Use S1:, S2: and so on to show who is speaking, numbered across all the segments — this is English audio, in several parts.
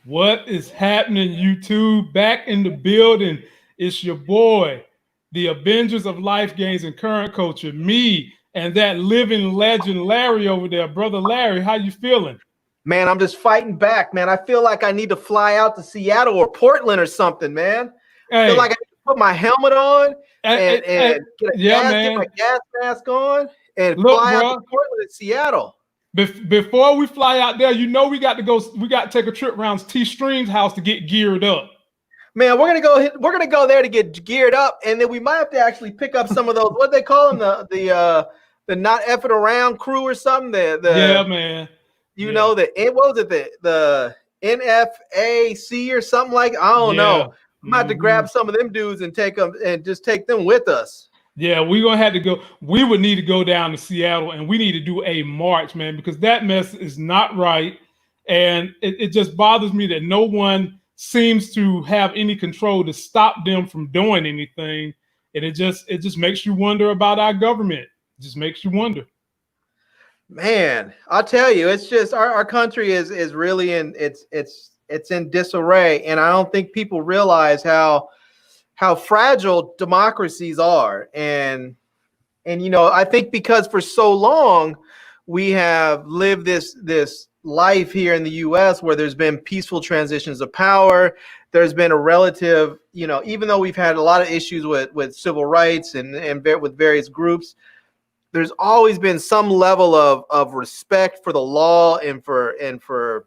S1: What is happening, YouTube? Back in the building. It's your boy, the Avengers of Life Gains and Current Culture, me and that living legend, Larry over there. Brother Larry, how you feeling?
S2: Man, I'm just fighting back, man. I feel like I need to fly out to Seattle or Portland or something, man. I feel like
S1: Hey,
S2: I need to put my helmet on
S1: hey,
S2: and,
S1: hey,
S2: and get
S1: yeah,
S2: get my
S1: man.
S2: gas mask on and
S1: Look,
S2: fly out to
S1: bro.
S2: Portland and Seattle.
S1: Before we fly out there, you know we got to go. We got to take a trip around T Stream's house to get geared up.
S2: Man, we're gonna go there to get geared up, and then we might have to actually pick up some of those, what they call them, the not effing around crew or something.
S1: Yeah, man. Yeah,
S2: What was it, the NFAC or something, like, I don't
S1: yeah.
S2: know. I'm about to grab some of them dudes and just take them with us.
S1: Yeah, we're gonna have to go. We would need to go down to Seattle and we need to do a march, man, because that mess is not right. And it just bothers me that no one seems to have any control to stop them from doing anything. And it just makes you wonder about our government. It just makes you wonder.
S2: Man, I'll tell you, it's just our country is really it's in disarray, and I don't think people realize how fragile democracies are. And I think because for so long we have lived this life here in the US where there's been peaceful transitions of power. There's been a relative, even though we've had a lot of issues with civil rights and with various groups, there's always been some level of respect for the law and for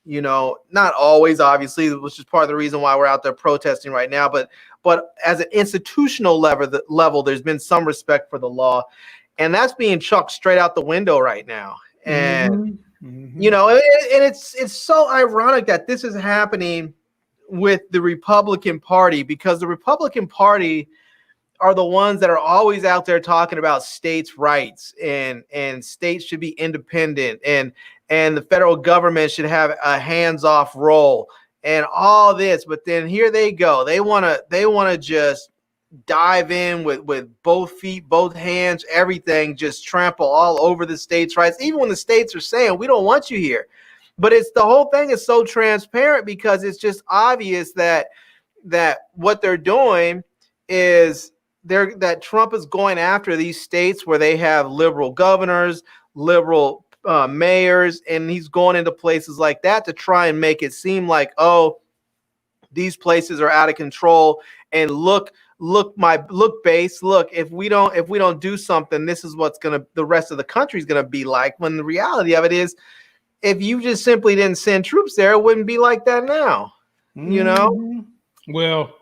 S2: not always, obviously, which is part of the reason why we're out there protesting right now, but as an institutional level, there's been some respect for the law, and that's being chucked straight out the window right now. And it's so ironic that this is happening with the Republican Party, because the Republican Party are the ones that are always out there talking about states' rights and states should be independent and the federal government should have a hands-off role and all this. But then here they go. They wanna just dive in with both feet, both hands, everything, just trample all over the states' rights, even when the states are saying we don't want you here. But it's the whole thing is so transparent because it's just obvious that what they're doing is that Trump is going after these states where they have liberal governors, liberal mayors, and he's going into places like that to try and make it seem like, oh, these places are out of control. And look, base, look, if we don't do something, this is what's the rest of the country is gonna be like. When the reality of it is, if you just simply didn't send troops there, it wouldn't be like that now.
S1: Well,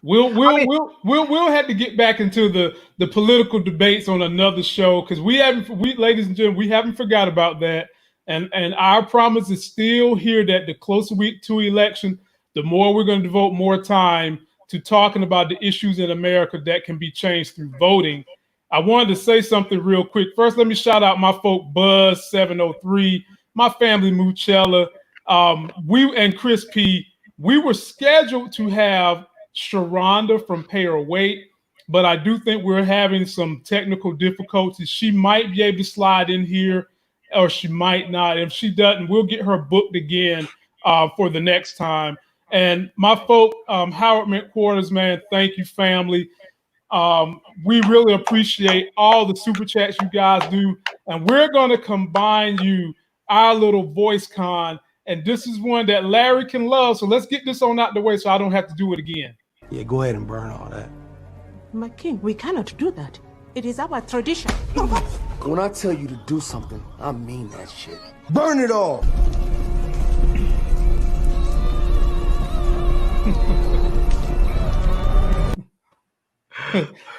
S1: We'll have to get back into the political debates on another show, because ladies and gentlemen, we haven't forgot about that, and our promise is still here that the closer we to election, the more we're going to devote more time to talking about the issues in America that can be changed through voting. I wanted to say something real quick. First, let me shout out my folk Buzz 703, my family Muchella, we and Chris P. We were scheduled to have Sharronda from Pay Her Weight, but I do think we're having some technical difficulties. She might be able to slide in here, or she might not. If she doesn't, we'll get her booked again for the next time. And my folk, Howard McQuarters, man, thank you, family. We really appreciate all the super chats you guys do, and we're going to combine our little voice con, and this is one that Larry can love. So let's get this on out the way so I don't have to do it again.
S3: Yeah, go ahead and burn all that.
S4: My king, we cannot do that. It is our tradition.
S3: When I tell you to do something, I mean that shit. Burn it all!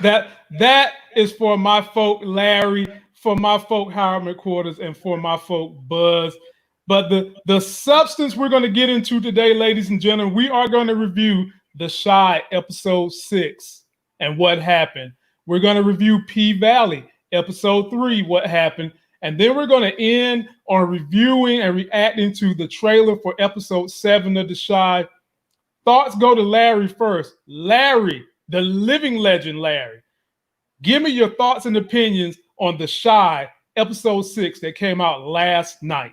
S1: That is for my folk Larry, for my folk Howard McQuarters, and for my folk Buzz. But the substance we're going to get into today, ladies and gentlemen, we are going to review The Chi episode 6 and what happened. We're going to review P-Valley episode 3, what happened. And then we're going to end on reviewing and reacting to the trailer for episode 7 of The Chi. Thoughts go to Larry first. Larry, the living legend Larry, give me your thoughts and opinions on The Chi episode 6 that came out last night.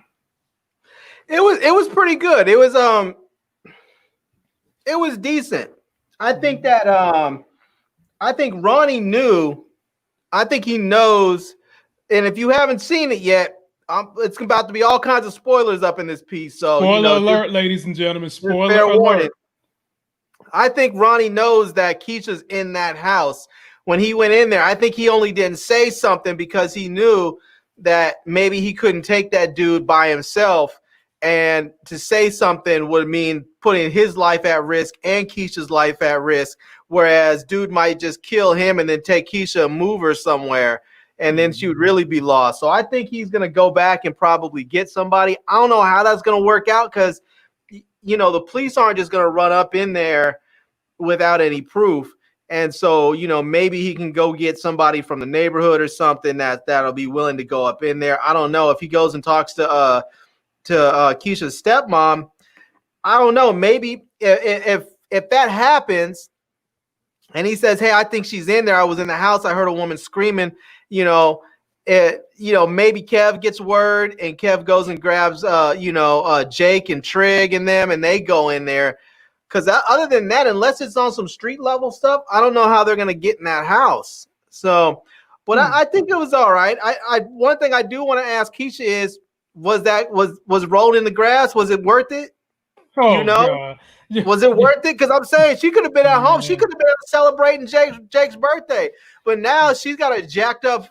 S2: It was pretty good. It was decent. I think that I think Ronnie knew. I think he knows. And if you haven't seen it yet, it's about to be all kinds of spoilers up in this piece. So
S1: Spoiler alert, ladies and gentlemen. Spoiler
S2: fair
S1: alert.
S2: warning. I think Ronnie knows that Keisha's in that house. When he went in there, I think he only didn't say something because he knew that maybe he couldn't take that dude by himself. And to say something would mean putting his life at risk and Keisha's life at risk. Whereas dude might just kill him and then take Keisha and move her somewhere. And then she would really be lost. So I think he's going to go back and probably get somebody. I don't know how that's going to work out because, the police aren't just going to run up in there without any proof. And so, maybe he can go get somebody from the neighborhood or something that'll be willing to go up in there. I don't know if he goes and talks to Keisha's stepmom. I don't know. Maybe if that happens and he says, hey, I think she's in there. I was in the house. I heard a woman screaming, maybe Kev gets word and Kev goes and grabs, Jake and Trig and them, and they go in there. Because other than that, unless it's on some street level stuff, I don't know how they're going to get in that house. So, but I think it was all right. One thing I do want to ask Keisha is, was rolling in the grass? Was it worth it?
S1: Oh, God.
S2: Was it worth it? Because I'm saying she could have been at home. She could have been celebrating Jake's birthday. But now she's got a jacked up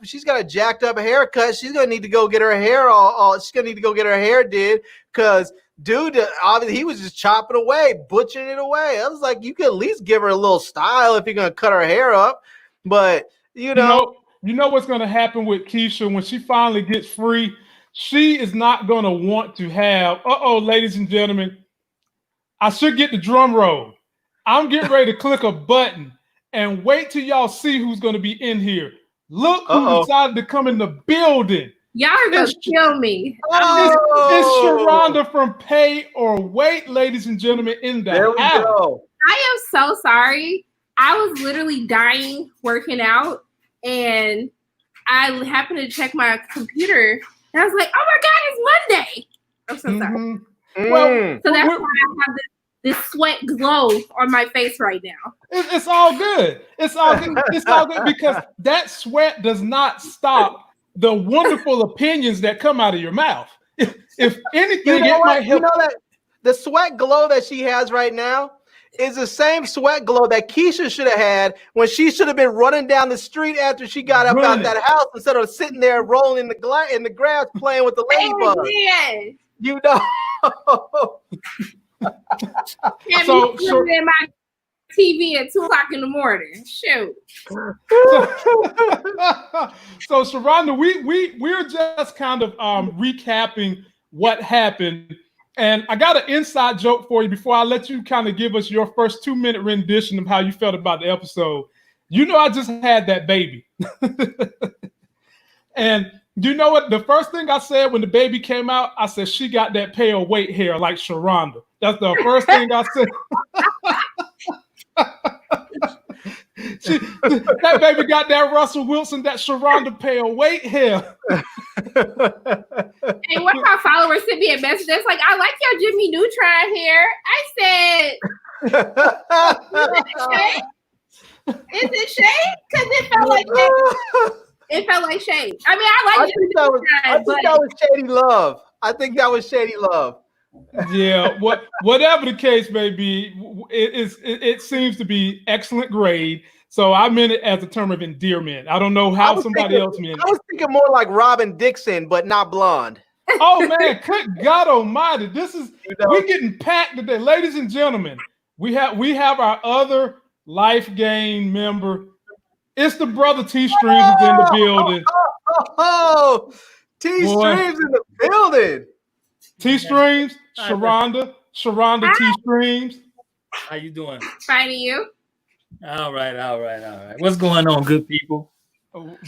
S2: haircut. She's gonna need to go get her hair she's gonna need to go get her hair did because dude, obviously he was just chopping away, butchering it away. I was like, you could at least give her a little style if you're gonna cut her hair up. But you know
S1: what's gonna happen with Keisha when she finally gets free? She is not gonna want to have. Ladies and gentlemen, I should get the drum roll. I'm getting ready to click a button and wait till y'all see who's going to be in here. Look who decided to come in the building.
S5: Y'all are going to kill me.
S1: It's Sharronda from Pay or Wait, ladies and gentlemen, in the house.
S2: There we go.
S5: I am so sorry. I was literally dying working out, and I happened to check my computer, and I was like, oh my God, it's Monday. I'm so sorry.
S1: Well,
S5: so that's why I have this sweat glow on my face right now.
S1: It's all good. It's all good. It's all good because that sweat does not stop the wonderful opinions that come out of your mouth. If anything, it might help.
S2: That the sweat glow that she has right now is the same sweat glow that Keisha should have had when she should have been running down the street after she got up out that house instead of sitting there rolling in the grass playing with the ladybugs. You know.
S5: So in my TV at 2:00 in the morning. Shoot.
S1: So Sharronda, we're just kind of recapping what happened, and I got an inside joke for you before I let you kind of give us your first 2-minute rendition of how you felt about the episode. I just had that baby, and. You know what? The first thing I said when the baby came out, I said, she got that pale weight hair like Sharronda. That's the first thing I said. That baby got that Russell Wilson, that Sharronda pale weight hair.
S5: Hey, one of my followers sent me a message that's like, I like your Jimmy Neutron hair. I said, is it shade? Because it felt like shade. It felt like shade. I mean, I think that was
S2: shady love. I think that was shady love.
S1: Yeah, whatever the case may be, it seems to be excellent grade. So I meant it as a term of endearment. I don't know how somebody else meant it.
S2: I was thinking more like Robin Dixon, but not blonde.
S1: Oh man, good God Almighty! We're getting packed today, ladies and gentlemen. We have our other Life Game member. It's the brother T Streams is in the building.
S2: T Streams in the building.
S1: T Streams, Sharronda T Streams.
S6: How you doing?
S5: Fine, to you?
S6: All right. What's going on, good people?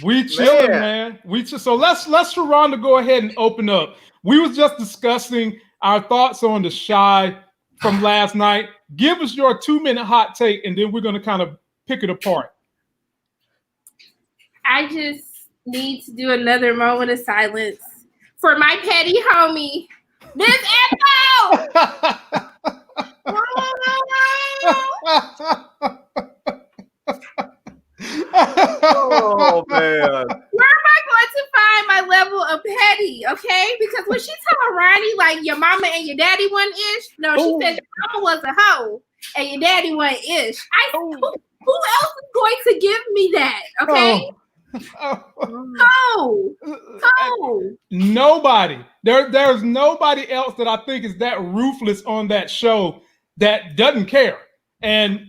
S1: We chilling, man. So let's Sharronda go ahead and open up. We was just discussing our thoughts on the Shy from last night. Give us your 2-minute hot take, and then we're gonna kind of pick it apart.
S5: I just need to do another moment of silence for my petty homie. This Where am I going to find my level of petty? Okay, because when she told Ronnie like your mama and your daddy wasn't ish, no, she said your mama was a hoe and your daddy wasn't ish. Who else is going to give me that? Okay.
S1: Nobody. There's nobody else that I think is that ruthless on that show that doesn't care. And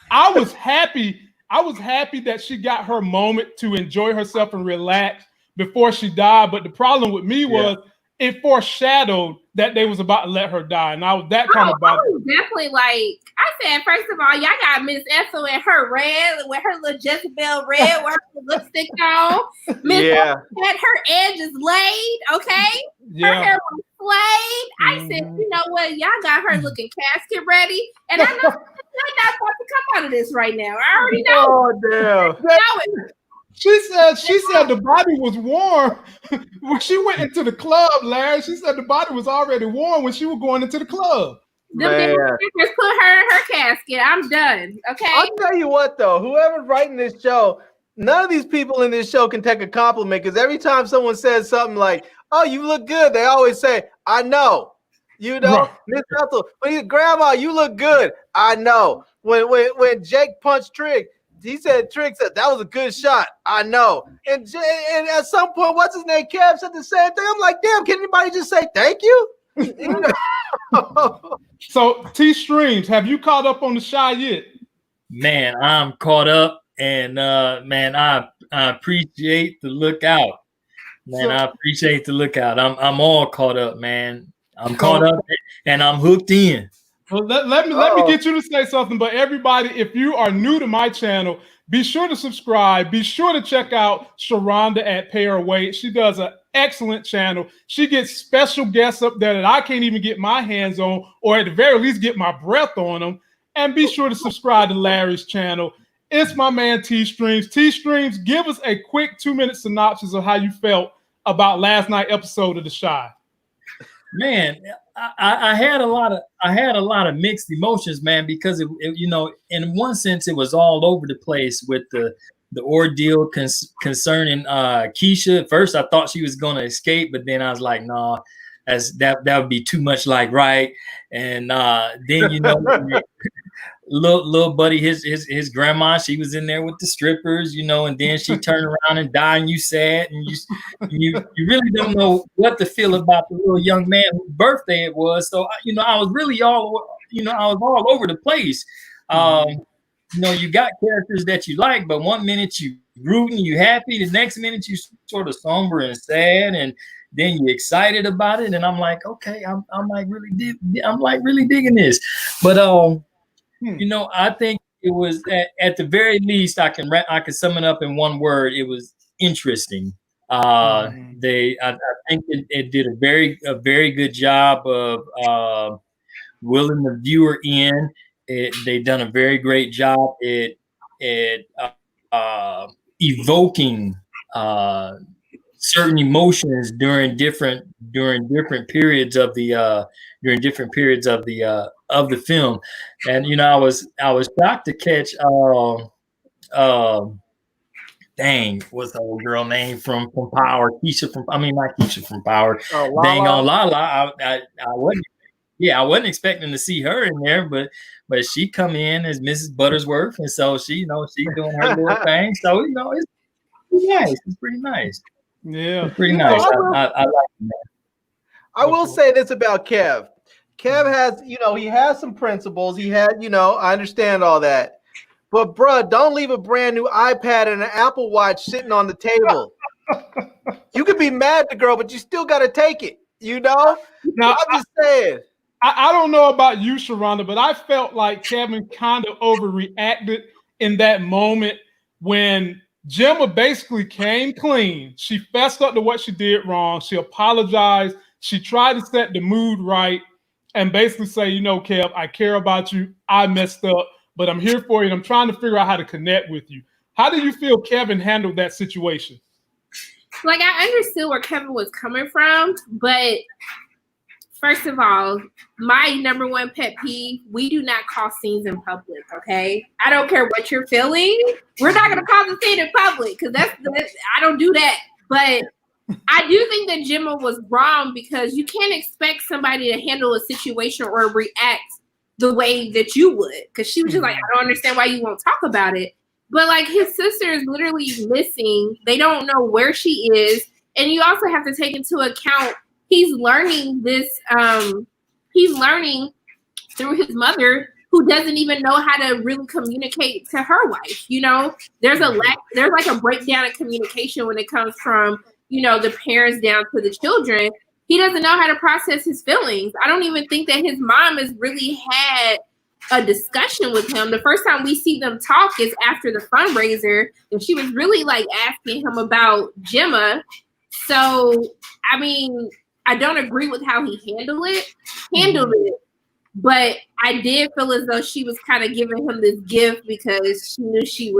S1: I was happy that she got her moment to enjoy herself and relax before she died. But the problem with me was it foreshadowed that they was about to let her die. And I was that kind of bothered.
S5: I was definitely like, I said, first of all, y'all got Miss Ethel in her red, with her little Jezebel red, with her lipstick on. Miss Ethel had her edges laid, okay? Her hair was flayed. I said, you know what? Y'all got her looking casket ready. And I know she's not about to come out of this right now. I already know.
S2: Oh, damn.
S1: She said the body was warm when she went into the club, Larry. She said the body was already warm when she was going into the club.
S5: Just put her in her casket. I'm done. Okay.
S2: I'll tell you what, though, whoever's writing this show, none of these people in this show can take a compliment, because every time someone says something like, "Oh, you look good," they always say, "I know." You know, Miss Ethel, Grandma, you look good. I know. When Jake punched Trig, he said, Trig said, that was a good shot. I know. And at some point, what's his name? Kev said the same thing. I'm like, damn, can anybody just say thank you?
S1: So, T-Streams, have you caught up on the Shy yet?
S6: Man, I'm caught up. And, man, I appreciate the lookout. Man, I appreciate the lookout. I'm all caught up, man. I'm caught up and I'm hooked in.
S1: Well, let me get you to say something. But everybody, if you are new to my channel, be sure to subscribe. Be sure to check out Sharronda at Pay Her Weight. She does an excellent channel. She gets special guests up there that I can't even get my hands on, or at the very least get my breath on them. And be sure to subscribe to Larry's channel. It's my man T-Streams. T-Streams, give us a quick 2-minute synopsis of how you felt about last night's episode of The Shy.
S6: Man, I had a lot of mixed emotions, man, because it you know, in one sense it was all over the place with the ordeal concerning Keisha. At first I thought she was gonna escape, but then I was like, nah, that would be too much like right. And then you know, little buddy, his grandma, she was in there with the strippers, you know, and then she turned around and died, and you sad, and you really don't know what to feel about the little young man whose birthday it was. So you know, I was all over the place. You know, you got characters that you like, but one minute you rooting, you happy, the next minute you sort of somber and sad, and then you excited about it. And I'm like, okay, I'm like really digging this. But you know, I think it was at the very least I can sum it up in one word. It was interesting. I think it did a very good job of willing the viewer in. They done a very great job at evoking certain emotions during different periods of the film. And you know, I was shocked to catch dang, what's the old girl name from Power? Not Keisha from Power. Dang on Lala. I wasn't expecting to see her in there, but she come in as Mrs. Buttersworth, and so she, you know, she's doing her little thing. So you know, it's nice. It's pretty nice.
S1: Yeah,
S6: it's pretty nice. I like it.
S2: I will say this about Kev. Kev has, you know, he has some principles. He had, you know, I understand all that. But, bruh, don't leave a brand new iPad and an Apple Watch sitting on the table. You could be mad at the girl, but you still got to take it, you know? Now, I'm just saying.
S1: I don't know about you, Sharronda, but I felt like Kevin kind of overreacted in that moment when Gemma basically came clean. She fessed up to what she did wrong. She apologized. She tried to set the mood right and basically say, you know, Kev, I care about you. I messed up, but I'm here for you. And I'm trying to figure out how to connect with you. How do you feel Kevin handled that situation?
S5: Like, I understood where Kevin was coming from, but First of all, my number one pet peeve, we do not cause scenes in public, okay? I don't care what you're feeling. We're not going to cause a scene in public because I don't do that. But I do think that Gemma was wrong because you can't expect somebody to handle a situation or react the way that you would. Because she was just like, I don't understand why you won't talk about it. But like his sister is literally missing. They don't know where she is. And you also have to take into account he's learning this. He's learning through his mother, who doesn't even know how to really communicate to her wife. You know, there's like a breakdown in communication when it comes from, you know, the parents down to the children. He doesn't know how to process his feelings. I don't even think that his mom has really had a discussion with him. The first time we see them talk is after the fundraiser, and she was really like asking him about Gemma. So, I mean, I don't agree with how he handled it, but I did feel as though she was kind of giving him this gift because she knew she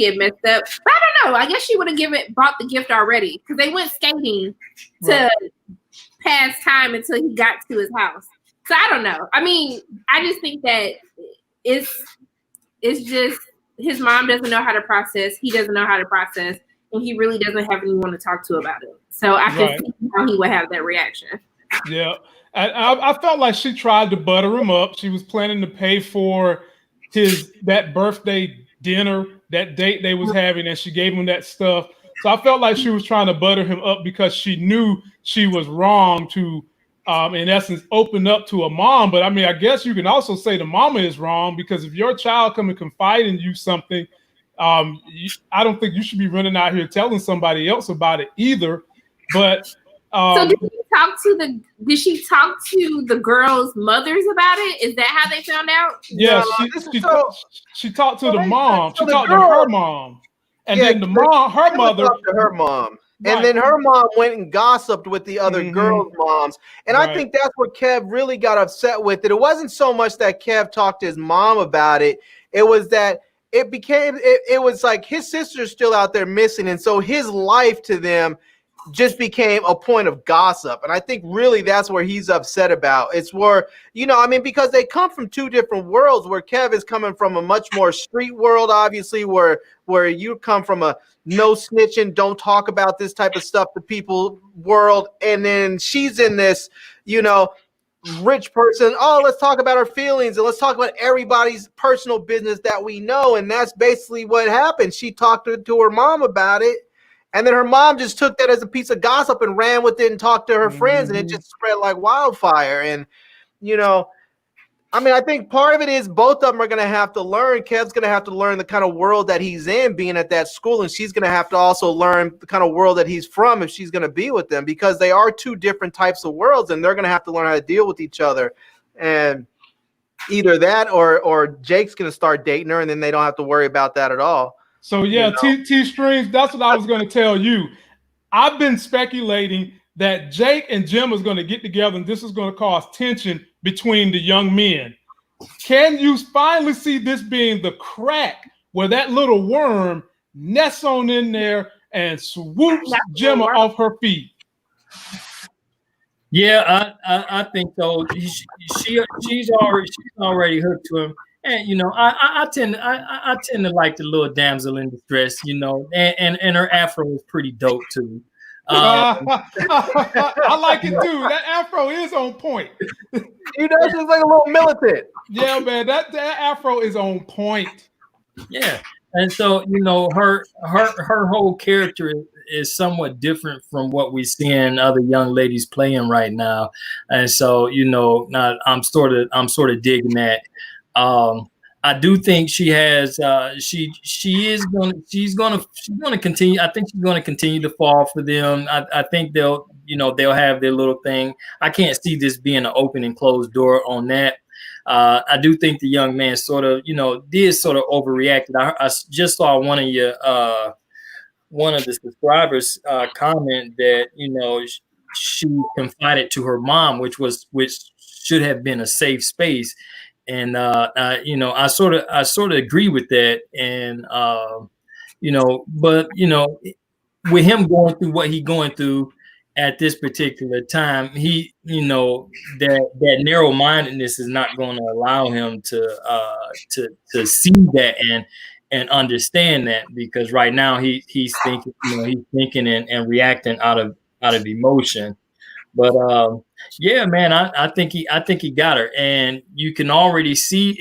S5: had messed up. But I don't know. I guess she would have bought the gift already because they went skating to pass time until he got to his house. So I don't know. I mean, I just think that it's just his mom doesn't know how to process. He doesn't know how to process. And he really doesn't have anyone to talk to about it. So I can see how he would have that reaction.
S1: Yeah. I felt like she tried to butter him up. She was planning to pay for that birthday dinner, that date they was having, and she gave him that stuff. So I felt like she was trying to butter him up because she knew she was wrong to, in essence, open up to a mom. But I mean, I guess you can also say the mama is wrong because if your child come and confide in you something, I don't think you should be running out here telling somebody else about it either. But
S5: so did she talk to the girls' mothers about it? Is that how they found out?
S1: Yeah, she talked to the mom. She talked to her mom, and then her mother
S2: talked to her mom.
S1: Right.
S2: And then her mom went and gossiped with the other girls' moms. And I think that's where Kev really got upset with it. It wasn't so much that Kev talked to his mom about it. It was that it was like his sister's still out there missing. And so his life to them just became a point of gossip. And I think really that's where he's upset about. It's where, you know, I mean, because they come from two different worlds, where Kev is coming from a much more street world, obviously, where you come from a no snitching, don't talk about this type of stuff to people world. And then she's in this, you know, rich person. Oh, let's talk about our feelings and let's talk about everybody's personal business that we know. And that's basically what happened. She talked to her mom about it. And then her mom just took that as a piece of gossip and ran with it and talked to her friends, and it just spread like wildfire. And, you know, I mean, I think part of it is both of them are going to have to learn. Kev's going to have to learn the kind of world that he's in being at that school, and she's going to have to also learn the kind of world that he's from if she's going to be with them, because they are two different types of worlds, and they're going to have to learn how to deal with each other. And either that or Jake's going to start dating her, and then they don't have to worry about that at all.
S1: So yeah, you know? T-Strings, that's what I was going to tell you. I've been speculating that Jake and Jim is going to get together, and this is going to cause tension between the young men. Can you finally see this being the crack where that little worm nests on in there and swoops Gemma off her feet?
S6: Yeah, I think so. She's already hooked to him. And you know, I tend to like the little damsel in distress, you know, and her afro is pretty dope too.
S1: I like it too. That afro is on point.
S2: You know, she's like a little militant.
S1: Yeah, man, that afro is on point.
S6: Yeah, and so you know, her whole character is somewhat different from what we see in other young ladies playing right now, and so you know, I'm sort of digging that. I do think she has she's gonna continue. I think she's gonna continue to fall for them. I think they'll have their little thing. I can't see this being an open and closed door on that. I do think the young man sort of overreacted. I just saw one of the subscribers comment that, you know, she confided to her mom, which should have been a safe space. And you know, I sort of agree with that. And you know, but you know, with him going through what he's going through, at this particular time, he, you know, that narrow-mindedness is not going to allow him to see that and understand that, because right now he's thinking, you know, he's thinking and reacting out of emotion. But yeah, man, I think he got her, and you can already see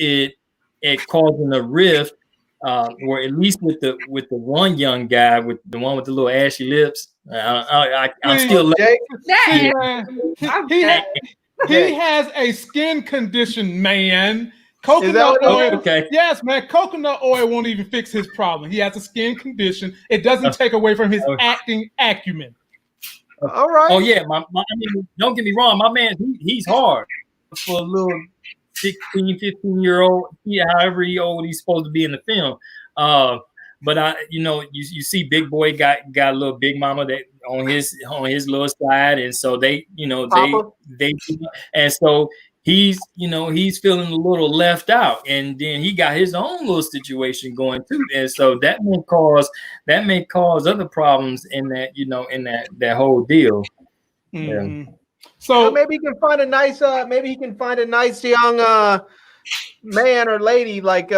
S6: it causing a rift, or at least with the one young guy, with the one with the little ashy lips. I'm still
S2: Jake,
S1: See, man, he has a skin condition, man. Coconut
S2: what it
S1: oil.
S2: is?
S6: Okay.
S1: Yes, man. Coconut oil won't even fix his problem. He has a skin condition. It doesn't take away from his acting acumen.
S2: All right.
S6: Oh yeah, I mean, don't get me wrong, my man, he's hard for a little 16, 15-year-old, however old he's supposed to be in the film. But you know, you see Big Boy got a little Big Mama that on his little side, and so they, you know, they and so he's, you know, he's feeling a little left out, and then he got his own little situation going too, and so that may cause other problems in that, you know, in that whole deal.
S1: Mm-hmm.
S6: Yeah.
S1: So
S2: maybe he can find a nice young man or lady like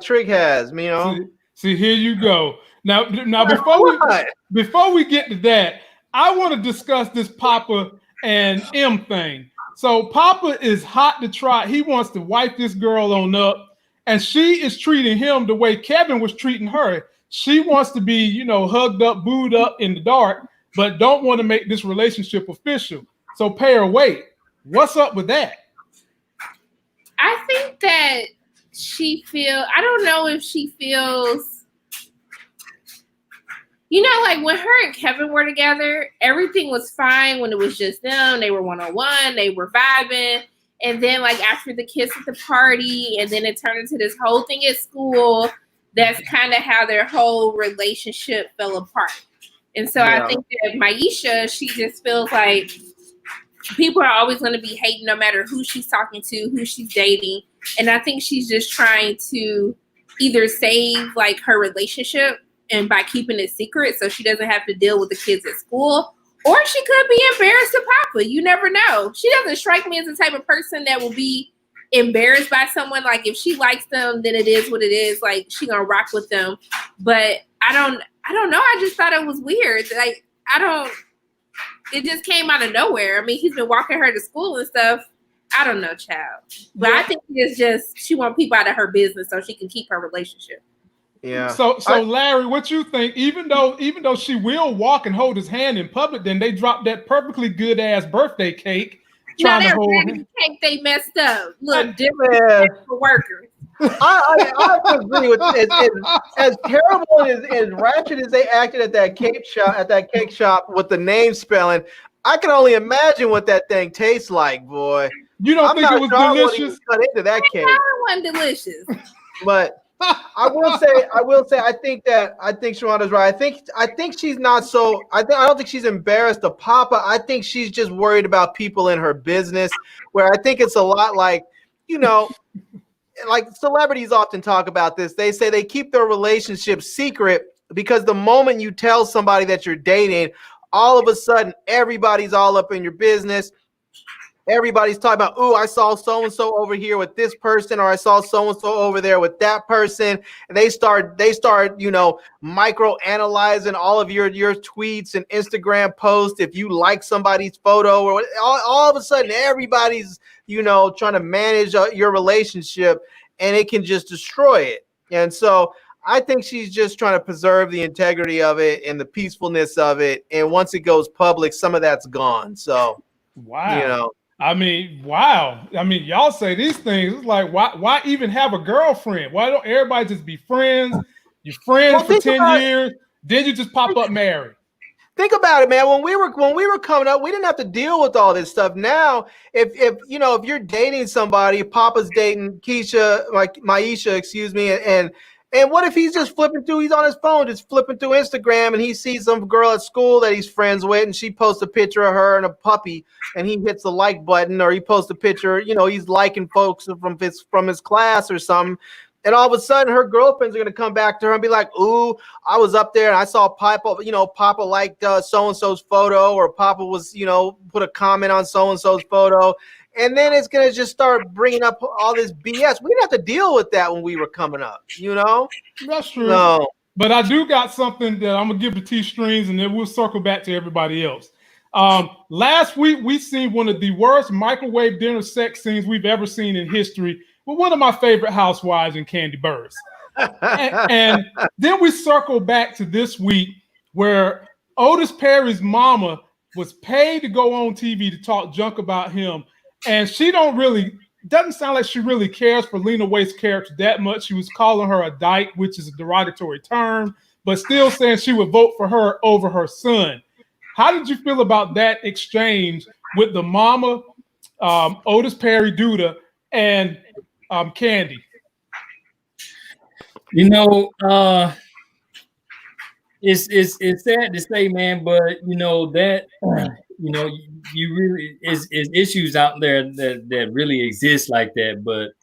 S2: Trig has, you know.
S1: See, here you go. Now before we get to that, I want to discuss this Papa and M thing. So Papa is hot to try. He wants to wipe this girl on up, and she is treating him the way Kevin was treating her. She wants to be, you know, hugged up, booed up in the dark, but don't want to make this relationship official. So pay her weight. What's up with that?
S5: I think that I don't know if she feels, you know, like when her and Kevin were together, everything was fine when it was just them. They were one-on-one, they were vibing. And then like after the kiss at the party, and then it turned into this whole thing at school, that's kind of how their whole relationship fell apart. And so I think that Maisha, she just feels like people are always going to be hating no matter who she's talking to, who she's dating. And I think she's just trying to either save like her relationship and by keeping it secret so she doesn't have to deal with the kids at school, or she could be embarrassed to Papa. You never know. She doesn't strike me as the type of person that will be embarrassed by someone. Like if she likes them, then it is what it is. Like she gonna rock with them. But I don't know. I just thought it was weird. Like it just came out of nowhere. I mean, he's been walking her to school and stuff. I don't know, child. But I think it's just she wants people out of her business so she can keep her relationship.
S2: Yeah.
S1: So Larry, what you think? Even though she will walk and hold his hand in public, then they dropped that perfectly good ass birthday cake.
S5: No, that cake they messed up. Look, different for workers.
S2: I have to agree with it. As terrible and as ratchet as they acted at that cake shop with the name spelling, I can only imagine what that thing tastes like, boy.
S1: You don't think it was delicious?
S2: Cut into that cake.
S5: It wasn't delicious.
S2: But I will say, I think Sharronda's right. I think she's not so. I don't think she's embarrassed of Papa. I think she's just worried about people in her business. Where I think it's a lot like, you know, like celebrities often talk about this. They say they keep their relationship secret because the moment you tell somebody that you're dating, all of a sudden everybody's all up in your business. Everybody's talking about, oh, I saw so-and-so over here with this person, or I saw so-and-so over there with that person. And they start, you know, micro-analyzing all of your tweets and Instagram posts. If you like somebody's photo, or all of a sudden everybody's, you know, trying to manage your relationship, and it can just destroy it. And so I think she's just trying to preserve the integrity of it and the peacefulness of it. And once it goes public, some of that's gone. So,
S1: wow.
S2: You know.
S1: I mean, wow. I mean, y'all say these things. It's like, why even have a girlfriend? Why don't everybody just be friends? You're friends for 10 years, then you just pop up married.
S2: Think about it, man. When we were coming up, we didn't have to deal with all this stuff. Now, if you know, if you're dating somebody, Papa's dating Keisha, like Maisha, excuse me, and what if he's just flipping through? He's on his phone, just flipping through Instagram, and he sees some girl at school that he's friends with, and she posts a picture of her and a puppy, and he hits the like button, or he posts a picture. You know, he's liking folks from his class or something. And all of a sudden, her girlfriends are going to come back to her and be like, ooh, I was up there and I saw Papa, Papa liked so-and-so's photo, or Papa was, put a comment on so-and-so's photo. And then it's going to just start bringing up all this BS. We didn't have to deal with that when we were coming up,
S1: That's true.
S2: No.
S1: But I do got something that I'm going to give to T-Strings, and then we'll circle back to everybody else. Last week, we seen one of the worst microwave dinner sex scenes we've ever seen in history with one of my favorite housewives in Candy Burris. and then we circle back to this week where Otis Perry's mama was paid to go on TV to talk junk about him. And she doesn't sound like she really cares for Lena Waithe's character that much. She was calling her a dyke, which is a derogatory term, but still saying she would vote for her over her son. How did you feel about that exchange with the mama, Otis Perry Duda, and Candy?
S6: It's sad to say, man, but that you really is issues out there that really exist like that. But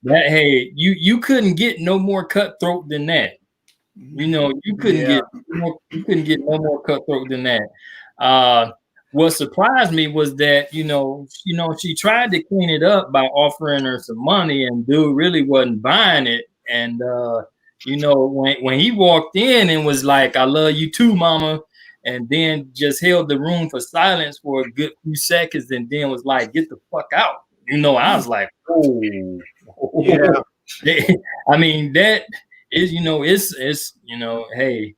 S6: that, hey, you couldn't get no more cutthroat than that. You couldn't get no more cutthroat than that. What surprised me was that she tried to clean it up by offering her some money, and dude really wasn't buying it. And when he walked in and was like, "I love you too, mama," and then just held the room for silence for a good few seconds, and then was like, "Get the fuck out." I was like, "Oh, yeah." I mean, that is, it's hey,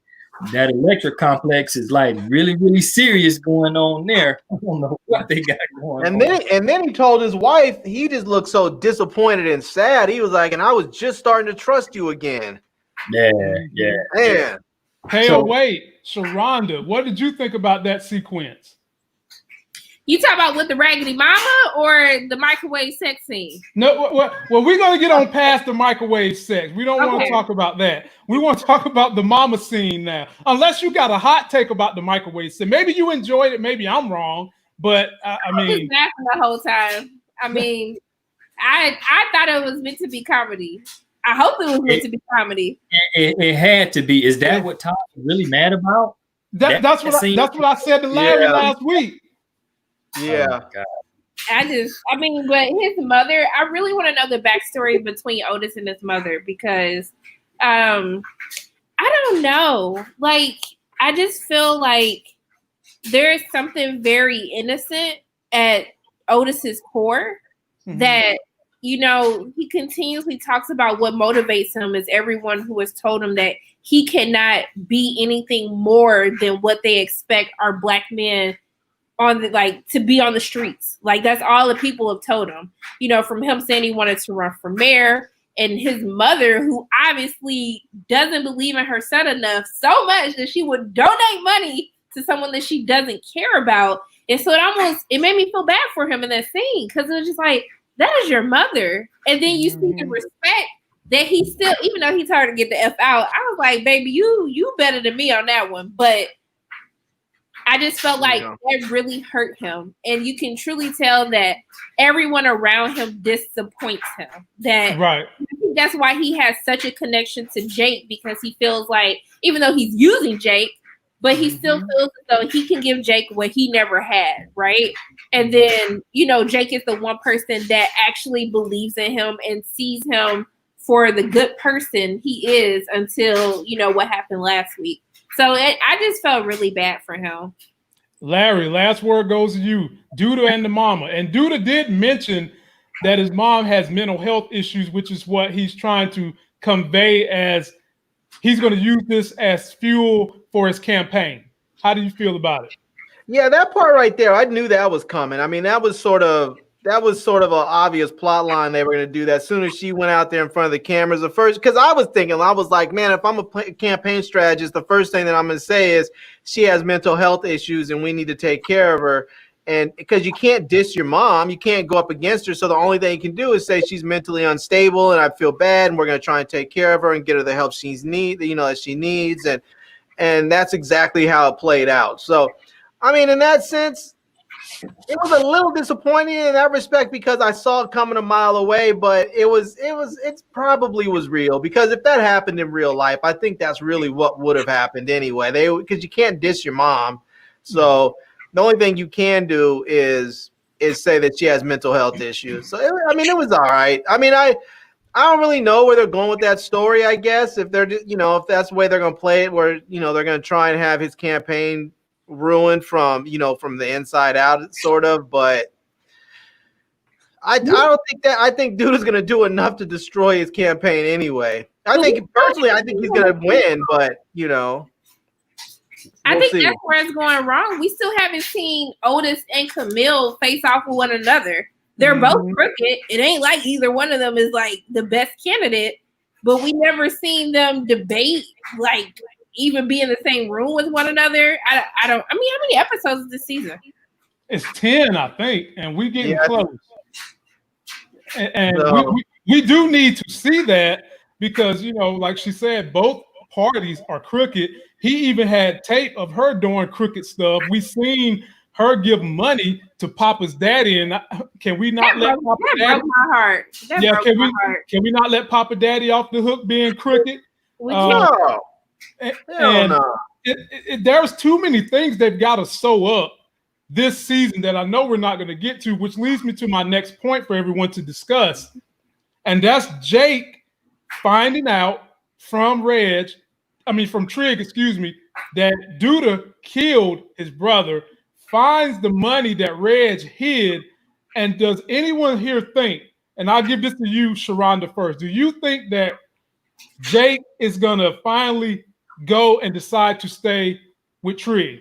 S6: that electric complex is like really, really serious going on there. I don't know what they got going on.
S2: And then he told his wife, he just looked so disappointed and sad. He was like, and I was just starting to trust you again.
S6: Yeah.
S2: Man.
S1: Hey, wait, Sharronda, what did you think about that sequence?
S5: You talk about with the raggedy mama or the microwave sex scene?
S1: No, well, we're going to get on past the microwave sex. We don't want to talk about that. We want to talk about the mama scene now. Unless you got a hot take about the microwave scene. Maybe you enjoyed it. Maybe I'm wrong. But, I mean.
S5: I was laughing the whole time. I mean, I thought it was meant to be comedy. I hope it was meant to be comedy.
S6: It had to be. Is that what Tom was really mad about?
S1: That's what I said to Larry last week.
S2: Yeah.
S6: Oh,
S5: but his mother, I really want to know the backstory between Otis and his mother, because I don't know. Like, I just feel like there's something very innocent at Otis's core that, he continuously talks about what motivates him is everyone who has told him that he cannot be anything more than what they expect our Black men to be on the streets. Like, that's all the people have told him, from him saying he wanted to run for mayor, and his mother, who obviously doesn't believe in her son enough so much that she would donate money to someone that she doesn't care about. And so it made me feel bad for him in that scene, because it was just like, that is your mother. And then you see the respect that he still, even though he told her to get the F out, I was like, baby, you better than me on that one. But I just felt like that really hurt him. And you can truly tell that everyone around him disappoints him. I think that's why he has such a connection to Jake, because he feels like, even though he's using Jake, but he still feels as though he can give Jake what he never had, right? And then, Jake is the one person that actually believes in him and sees him for the good person he is until, what happened last week. So I just felt really bad for him.
S1: Larry, last word goes to you. Duda and the mama. And Duda did mention that his mom has mental health issues, which is what he's trying to convey as he's going to use this as fuel for his campaign. How do you feel about it?
S2: Yeah, that part right there, I knew that was coming. I mean, that was sort of an obvious plot line they were going to do that as soon as she went out there in front of the cameras. Because I was like, man, if I'm a campaign strategist, the first thing that I'm going to say is she has mental health issues and we need to take care of her. And because you can't diss your mom, you can't go up against her. So the only thing you can do is say she's mentally unstable and I feel bad and we're going to try and take care of her and get her the help that she needs. And that's exactly how it played out. So, I mean, in that sense, It was a little disappointing in that respect because I saw it coming a mile away, but it probably was real, because if that happened in real life, I think that's really what would have happened anyway. Because you can't diss your mom, so the only thing you can do is say that she has mental health issues. So it was all right. I mean, I don't really know where they're going with that story. I guess if they're if that's the way they're going to play it, where they're going to try and have his campaign ruined from the inside out, sort of. But I don't think that. I think dude is going to do enough to destroy his campaign anyway. I think he's going to win, but
S5: I think that's where it's going wrong. We still haven't seen Otis and Camille face off with one another. They're both crooked. It ain't like either one of them is like the best candidate, but we never seen them debate, like even be in the same room with one another. I mean, how many episodes is this season?
S1: It's 10, I think, and we're getting close. And we do need to see that, because like she said, both parties are crooked. He even had tape of her doing crooked stuff. We seen her give money to Papa's daddy, and can we not let Papa Daddy?
S5: Broke my heart.
S1: Can we not let Papa Daddy off the hook being crooked?
S2: No.
S1: There's too many things they've got to sew up this season that I know we're not going to get to, which leads me to my next point for everyone to discuss, and that's Jake finding out from Trig, that Duda killed his brother, finds the money that Reg hid, and does anyone here think, and I'll give this to you, Sharronda, first, do you think that Jake is going to finally go and decide to stay with Trig?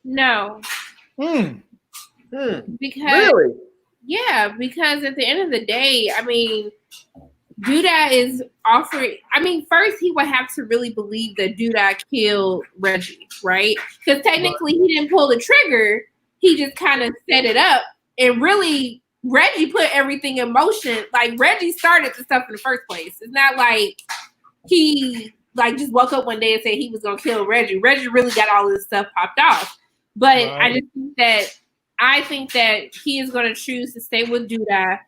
S5: No.
S2: Because
S5: really? Yeah, because at the end of the day, I mean, Duda is offering. I mean, first he would have to really believe that Duda killed Reggie, right? Because technically he didn't pull the trigger. He just kind of set it up, and really Reggie put everything in motion. Like Reggie started the stuff in the first place. It's not like he just woke up one day and said he was gonna kill Reggie. Reggie really got all this stuff popped off. But right. I think that he is going to choose to stay with Duda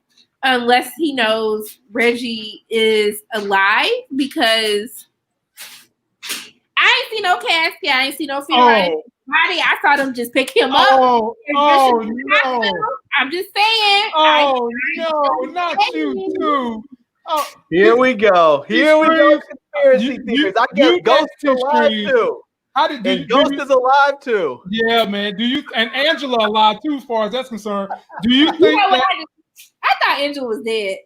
S5: unless he knows Reggie is alive, because I ain't seen no casket. I ain't seen no funeral body. I saw them just pick him up.
S1: No.
S5: I'm just saying.
S1: No, not you too. Oh,
S2: here we go. Conspiracy theories. I guess Ghost is alive too. Ghost is alive too.
S1: Yeah, man. And Angela alive too, as far as that's concerned. Do you think
S5: I thought Angela was dead.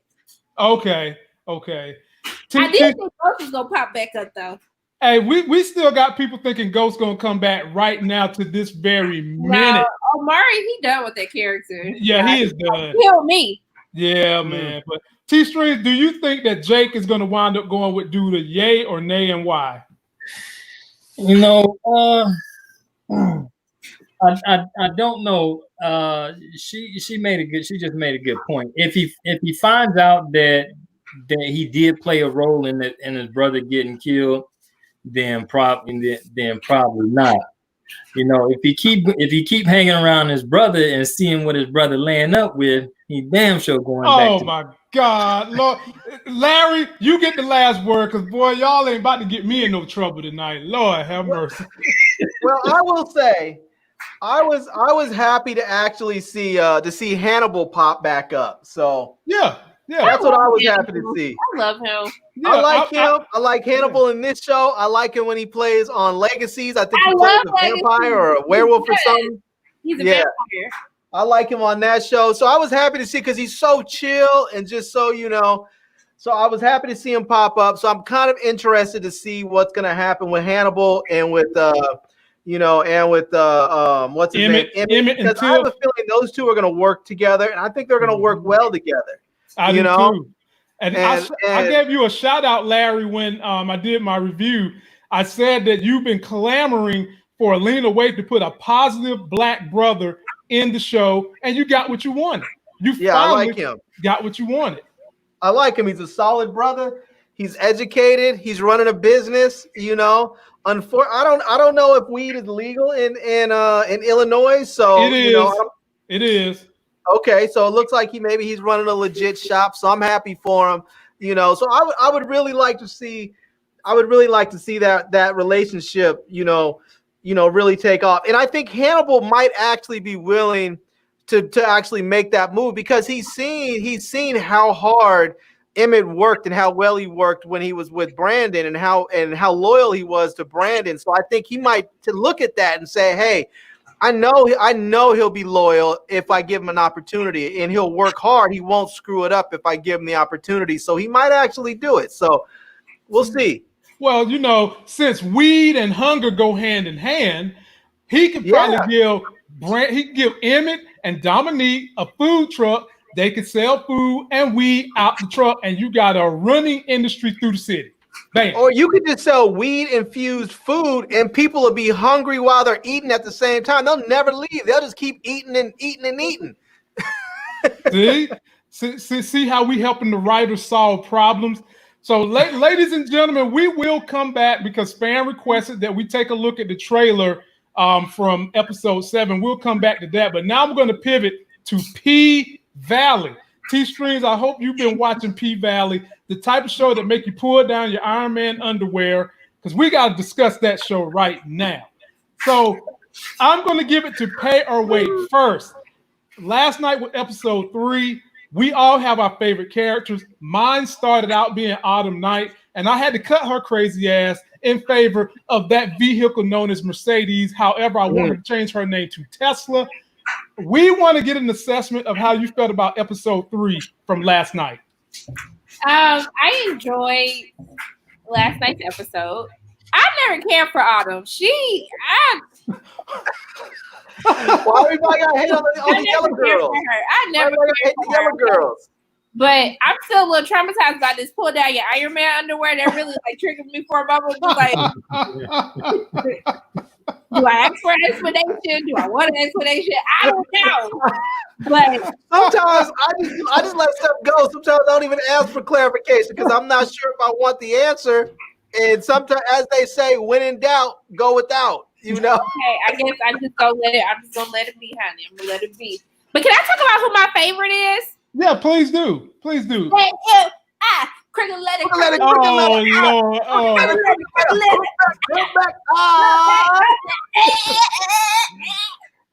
S1: Okay.
S5: I did think Ghost was gonna pop back up though.
S1: Hey, we still got people thinking Ghost's gonna come back right now to this very minute.
S5: Omari, he done with that character.
S1: Yeah, he is done.
S5: Kill me.
S1: Yeah, man. But T-Stream, do you think that Jake is gonna wind up going with Duda? Yay or nay, and why?
S6: I don't know. She just made a good point. If he finds out that he did play a role in his brother getting killed, then probably not. If he keep hanging around his brother and seeing what his brother laying up with, he damn sure going back.
S1: Oh my God, Lord, Larry, you get the last word, because boy, y'all ain't about to get me in no trouble tonight. Lord have mercy.
S2: Well, I will say, I was happy to actually see Hannibal pop back up. So
S1: yeah,
S2: that's what I was happy to see.
S5: I love him.
S1: Yeah,
S2: I like him. I like Hannibal in this show. I like him when he plays on Legacies. I think he plays a vampire or a werewolf or something.
S5: He's a vampire.
S2: I like him on that show. So I was happy to see, because he's so chill and just so, so I was happy to see him pop up. So I'm kind of interested to see what's going to happen with Hannibal and with, what's his name? Emmett, because I have a feeling those two are going to work together, and I think they're going to work well together.
S1: I do too. And I gave you a shout out, Larry, when I did my review. I said that you've been clamoring for Lena Waithe to put a positive black brother in the show, and you got what you wanted.
S2: I like him.
S1: Got what you wanted.
S2: I like him. He's a solid brother. He's educated. He's running a business. You know, I don't know if weed is legal in Illinois. So
S1: It is.
S2: you know,
S1: It is.
S2: okay. So it looks like he's running a legit shop. So I'm happy for him. You know, so I would really like to see. I would really like to see that relationship. You know, really take off. And I think Hannibal might actually be willing to actually make that move because he's seen how hard Emmett worked and how well he worked when he was with Brandon and how loyal he was to Brandon. So I think he might to look at that and say, hey, I know he'll be loyal if I give him an opportunity, and he'll work hard. He won't screw it up if I give him the opportunity. So he might actually do it. So we'll see.
S1: Well, you know, since weed and hunger go hand in hand, he could probably give Emmett and Dominique a food truck. They could sell food and weed out the truck, and you got a running industry through the city. Bam.
S2: Or you could just sell weed-infused food, and people will be hungry while they're eating at the same time. They'll never leave. They'll just keep eating and eating and eating.
S1: See how we helping the writers solve problems. So, ladies and gentlemen, we will come back because fan requested that we take a look at the trailer from episode 7. We'll come back to that. But now I'm going to pivot to P-Valley. T-Strings, I hope you've been watching P-Valley, the type of show that make you pull down your Iron Man underwear, because we got to discuss that show right now. So I'm going to give it to Pay or Wait first. Last night with episode 3, we all have our favorite characters. Mine started out being Autumn Night, and I had to cut her crazy ass in favor of that vehicle known as Mercedes. However, I wanted to change her name to Tesla. We want to get an assessment of how you felt about episode 3 from last night.
S5: I enjoyed last night's episode. I never cared for Autumn.
S2: Why everybody got hate on the yellow girls?
S5: I never
S2: hate the yellow girls.
S5: But I'm still a little traumatized about this pull down your Iron Man underwear. That really like triggered me for a moment. Like, do I ask for an explanation? Do I want an explanation? I don't know. But
S2: sometimes I just let stuff go. Sometimes I don't even ask for clarification because I'm not sure if I want the answer. And sometimes, as they say, when in doubt, go without. You know.
S5: Okay, I guess I'm just gonna let it be, honey. I'm gonna let it be. But can I talk about who my favorite is?
S1: Yeah, please do. Please do.
S5: Cricket let it.
S1: Oh Lord!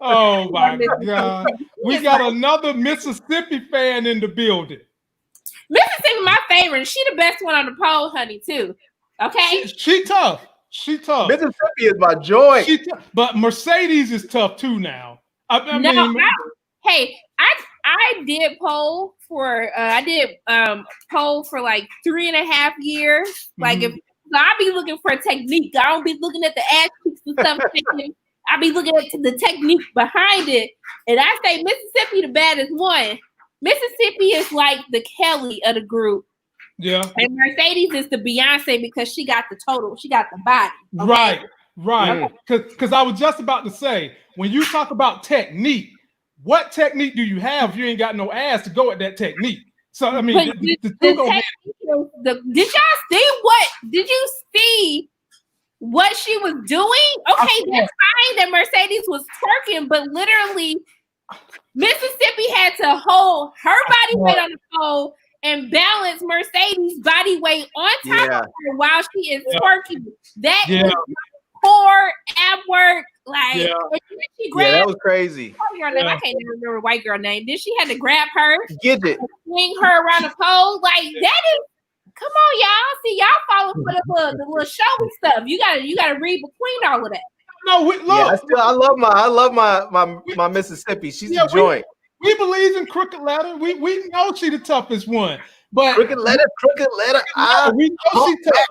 S1: Oh my God! We got another Mississippi fan in the building.
S5: Mississippi, my favorite. She the best one on the pole, honey. Too. Okay.
S1: She tough. She tough.
S2: Mississippi is my joy.
S1: But Mercedes is tough too now. I
S5: did poll for poll for like 3.5 years. Like if I be looking for a technique, I don't be looking at the ass cheeks and stuff. I be looking at the technique behind it, and I say Mississippi the baddest one. Mississippi is like the Kelly of the group.
S1: Yeah.
S5: And Mercedes is the Beyonce because she got the body.
S1: Okay? Right. Because I was just about to say, when you talk about technique, what technique do you have if you ain't got no ass to go at that technique? So I mean, did y'all see what she was doing? Okay, that's fine that Mercedes was twerking, but literally Mississippi had to hold her body weight on the pole and balance Mercedes' body weight on top of her while she is twerking. That is poor ab work. Like, she grabbed,
S2: that was crazy.
S5: I can't even remember white girl name. Then she had to grab her, swing her around the pole. Like, that is, come on, y'all. See, y'all falling for the little showy stuff. You gotta read between all of that.
S1: No, look.
S2: I love my Mississippi. She's a joint.
S1: We believe in Crooked Letter. We know she the toughest one. But
S2: Crooked Letter.
S1: We know she tough.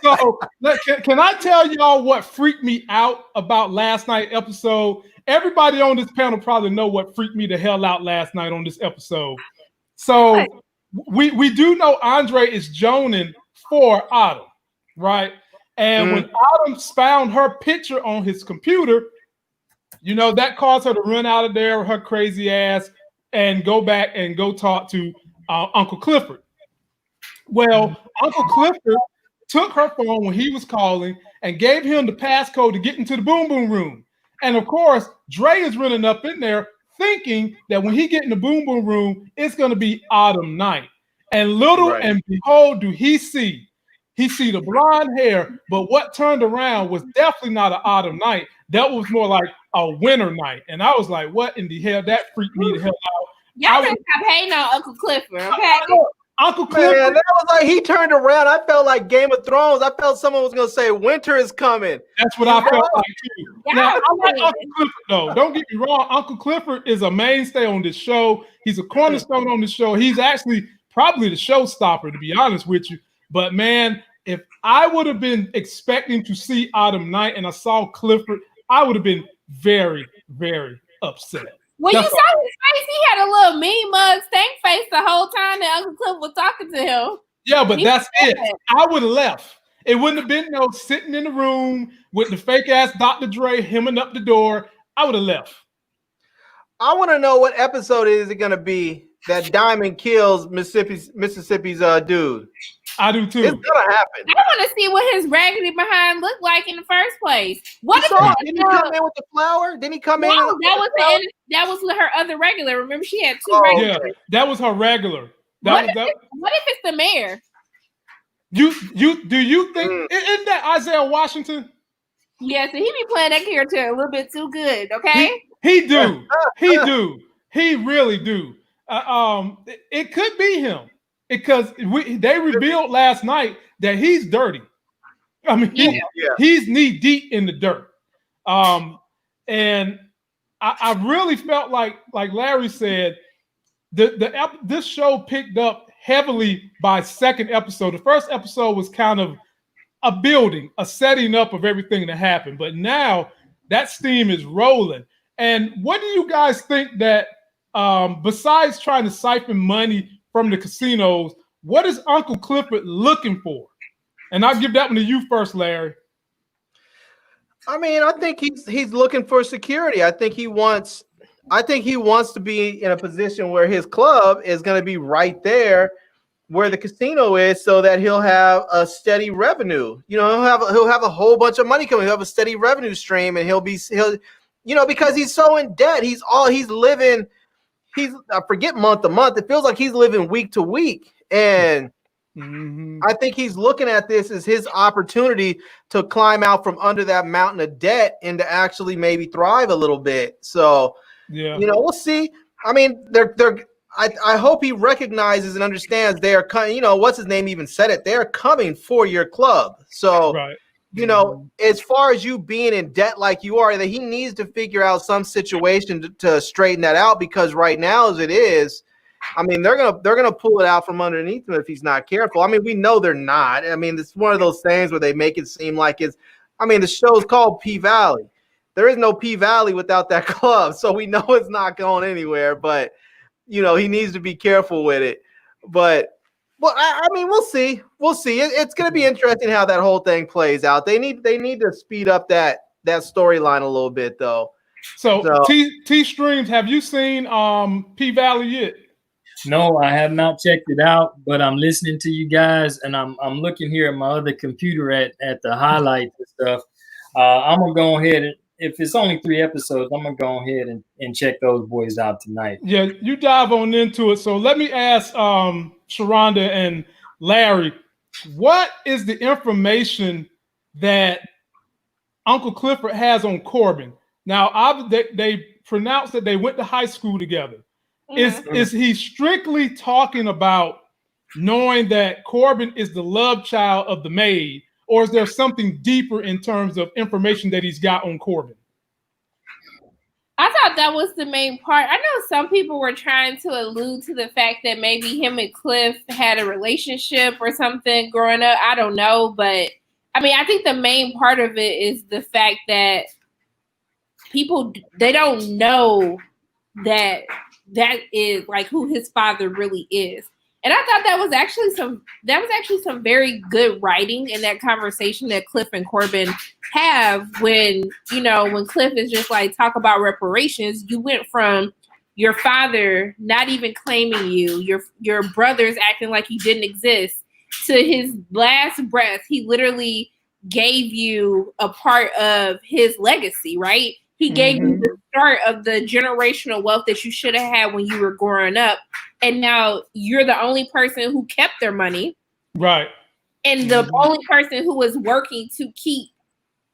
S1: So can I tell y'all what freaked me out about last night's episode? Everybody on this panel probably know what freaked me the hell out last night on this episode. So we do know Andre is joning for Autumn, right? And when Autumn found her picture on his computer, you know, that caused her to run out of there with her crazy ass and go back and go talk to Uncle Clifford. Well, Uncle Clifford took her phone when he was calling and gave him the passcode to get into the boom boom room. And of course, Dre is running up in there thinking that when he get in the boom boom room, it's going to be Autumn Night. And little and behold, do he see the blonde hair, but what turned around was definitely not an Autumn Night. That was more like a winter night. And I was like, what in the hell? That freaked me the hell out.
S5: Y'all better stop hating on Uncle Clifford, okay?
S1: Uncle Clifford.
S2: Man, that was like he turned around. I felt like Game of Thrones. I felt someone was gonna say winter is coming.
S1: That's what I felt like too. Now, I like Uncle Clifford though. Don't get me wrong. Uncle Clifford is a mainstay on this show. He's a cornerstone on this show. He's actually probably the showstopper, to be honest with you. But man, if I would have been expecting to see Autumn Night and I saw Clifford, I would have been very, very upset.
S5: When you saw his face, he had a little mean mug stank face the whole time that Uncle Cliff was talking to him.
S1: Yeah, but that's it. I would have left. It wouldn't have been no sitting in the room with the fake ass Dr. Dre hemming up the door. I would have left.
S2: I want to know what episode is it going to be that Diamond kills Mississippi's dude.
S1: I do too.
S2: It's gonna happen.
S5: I want to see what his raggedy behind looked like in the first place. What
S2: didn't he come in with the flower? Didn't he come in?
S5: No, that was her other regular. Remember, she had two regulars.
S1: Yeah, that was her regular.
S5: What if it's the mayor?
S1: Do you think isn't that Isaiah Washington?
S5: Yes, and he be playing that character a little bit too good. Okay,
S1: he do. He really do. It could be him. Because they revealed last night that he's dirty. I mean, he's knee deep in the dirt. And I really felt like Larry said, this show picked up heavily by second episode. The first episode was kind of a building, a setting up of everything that happened. But now that steam is rolling. And what do you guys think that besides trying to siphon money from the casinos, what is Uncle Clifford looking for? And I'll give that one to you first, Larry.
S2: I mean, I think he's looking for security. I think he wants to be in a position where his club is going to be right there where the casino is, so that he'll have a steady revenue. You know, he'll have a whole bunch of money coming. He'll have a steady revenue stream, and he'll because he's so in debt. I forget month to month. It feels like he's living week to week. And I think he's looking at this as his opportunity to climb out from under that mountain of debt and to actually maybe thrive a little bit. So, we'll see. I mean, I hope he recognizes and understands they are coming. What's his name even said it. They're coming for your club. So, as far as you being in debt like you are, that he needs to figure out some situation to straighten that out, because right now, as it is, I mean, they're gonna pull it out from underneath him if he's not careful. I mean, we know they're not. I mean, it's one of those things where they make it seem like the show's called P-Valley. There is no P-Valley without that club, so we know it's not going anywhere. But he needs to be careful with it. But I mean, we'll see. We'll see. It's going to be interesting how that whole thing plays out. They need to speed up that storyline a little bit, though.
S1: So T Streams, have you seen P-Valley yet?
S6: No, I have not checked it out, but I'm listening to you guys, and I'm looking here at my other computer at the highlights and stuff. I'm gonna go ahead and, if it's only 3 episodes, I'm gonna go ahead and check those boys out tonight. Yeah,
S1: you dive on into it. So let me ask Sharronda and Larry, what is the information that Uncle Clifford has on Corbin? Now, they pronounced that they went to high school together. Is he strictly talking about knowing that Corbin is the love child of the maid, or is there something deeper in terms of information that he's got on Corbin?
S5: I thought that was the main part. I know some people were trying to allude to the fact that maybe him and Cliff had a relationship or something growing up. I don't know, but I mean, I think the main part of it is the fact that people, they don't know that is like who his father really is. And I thought that was actually some very good writing in that conversation that Cliff and Corbin have when Cliff is just like, talk about reparations. You went from your father not even claiming you, your brothers acting like you didn't exist. To his last breath, he literally gave you a part of his legacy, right? He gave you the start of the generational wealth that you should have had when you were growing up. And now you're the only person who kept their money.
S1: Right.
S5: And the only person who was working to keep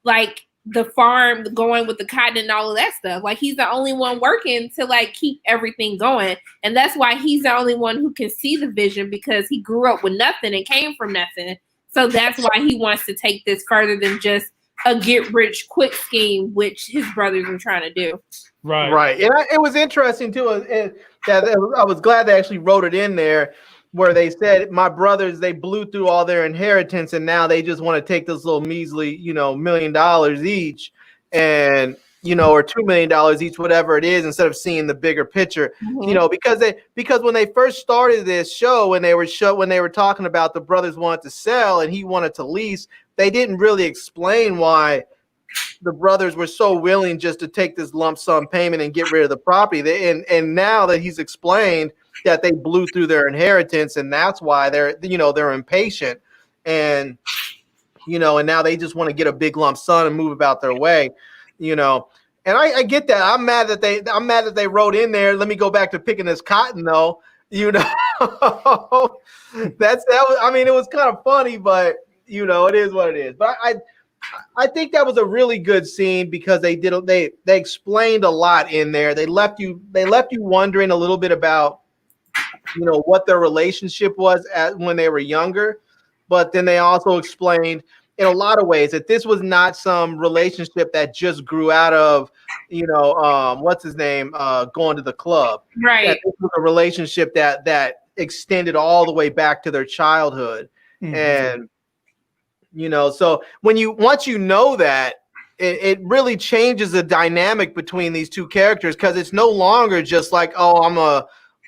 S5: like the farm going with the cotton and all of that stuff. Like he's the only one working to like keep everything going. And that's why he's the only one who can see the vision, because he grew up with nothing and came from nothing. So that's why he wants to take this further than just a get rich quick scheme, which his brothers were trying to do.
S1: Right.
S2: Right. And it was interesting too, that I was glad they actually wrote it in there where they said my brothers, they blew through all their inheritance and now they just want to take this little measly, $1 million each and, or $2 million each, whatever it is, instead of seeing the bigger picture, because when they first started this show, when they were talking about the brothers wanted to sell and he wanted to lease, they didn't really explain why the brothers were so willing just to take this lump sum payment and get rid of the property. And now that he's explained that they blew through their inheritance and that's why they're impatient and now they just want to get a big lump sum and move about their way, and I get that. I'm mad that they wrote in there, let me go back to picking this cotton though, it was kind of funny, but it is what it is. But I think that was a really good scene because they explained a lot in there. They left you wondering a little bit about what their relationship was when they were younger, but then they also explained in a lot of ways that this was not some relationship that just grew out of what's his name going to the club.
S5: Right.
S2: That this was a relationship that extended all the way back to their childhood. And so once you know that, it really changes the dynamic between these two characters, because it's no longer just like, oh,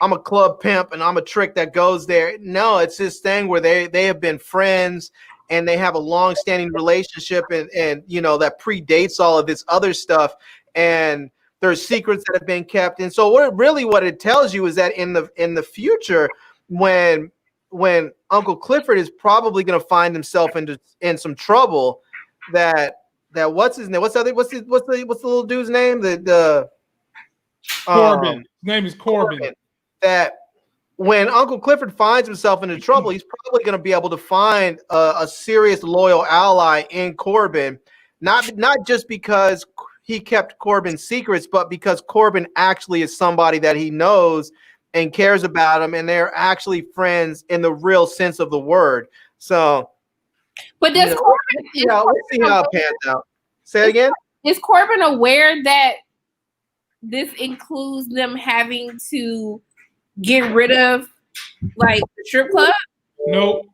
S2: I'm a club pimp and I'm a trick that goes there. No, it's this thing where they have been friends and they have a long-standing relationship and that predates all of this other stuff, and there's secrets that have been kept. And so what it tells you is that in the future, when Uncle Clifford is probably going to find himself in some trouble, that what's his name? What's the little dude's name?
S1: Corbin. His name is Corbin.
S2: That when Uncle Clifford finds himself into trouble, he's probably going to be able to find a serious loyal ally in Corbin, not just because he kept Corbin's secrets, but because Corbin actually is somebody that he knows and cares about him, and they're actually friends in the real sense of the word. So,
S5: but does Corbin?
S2: Let's see how it pans out. Say it again.
S5: Is Corbin aware that this includes them having to get rid of like the strip club?
S1: Nope.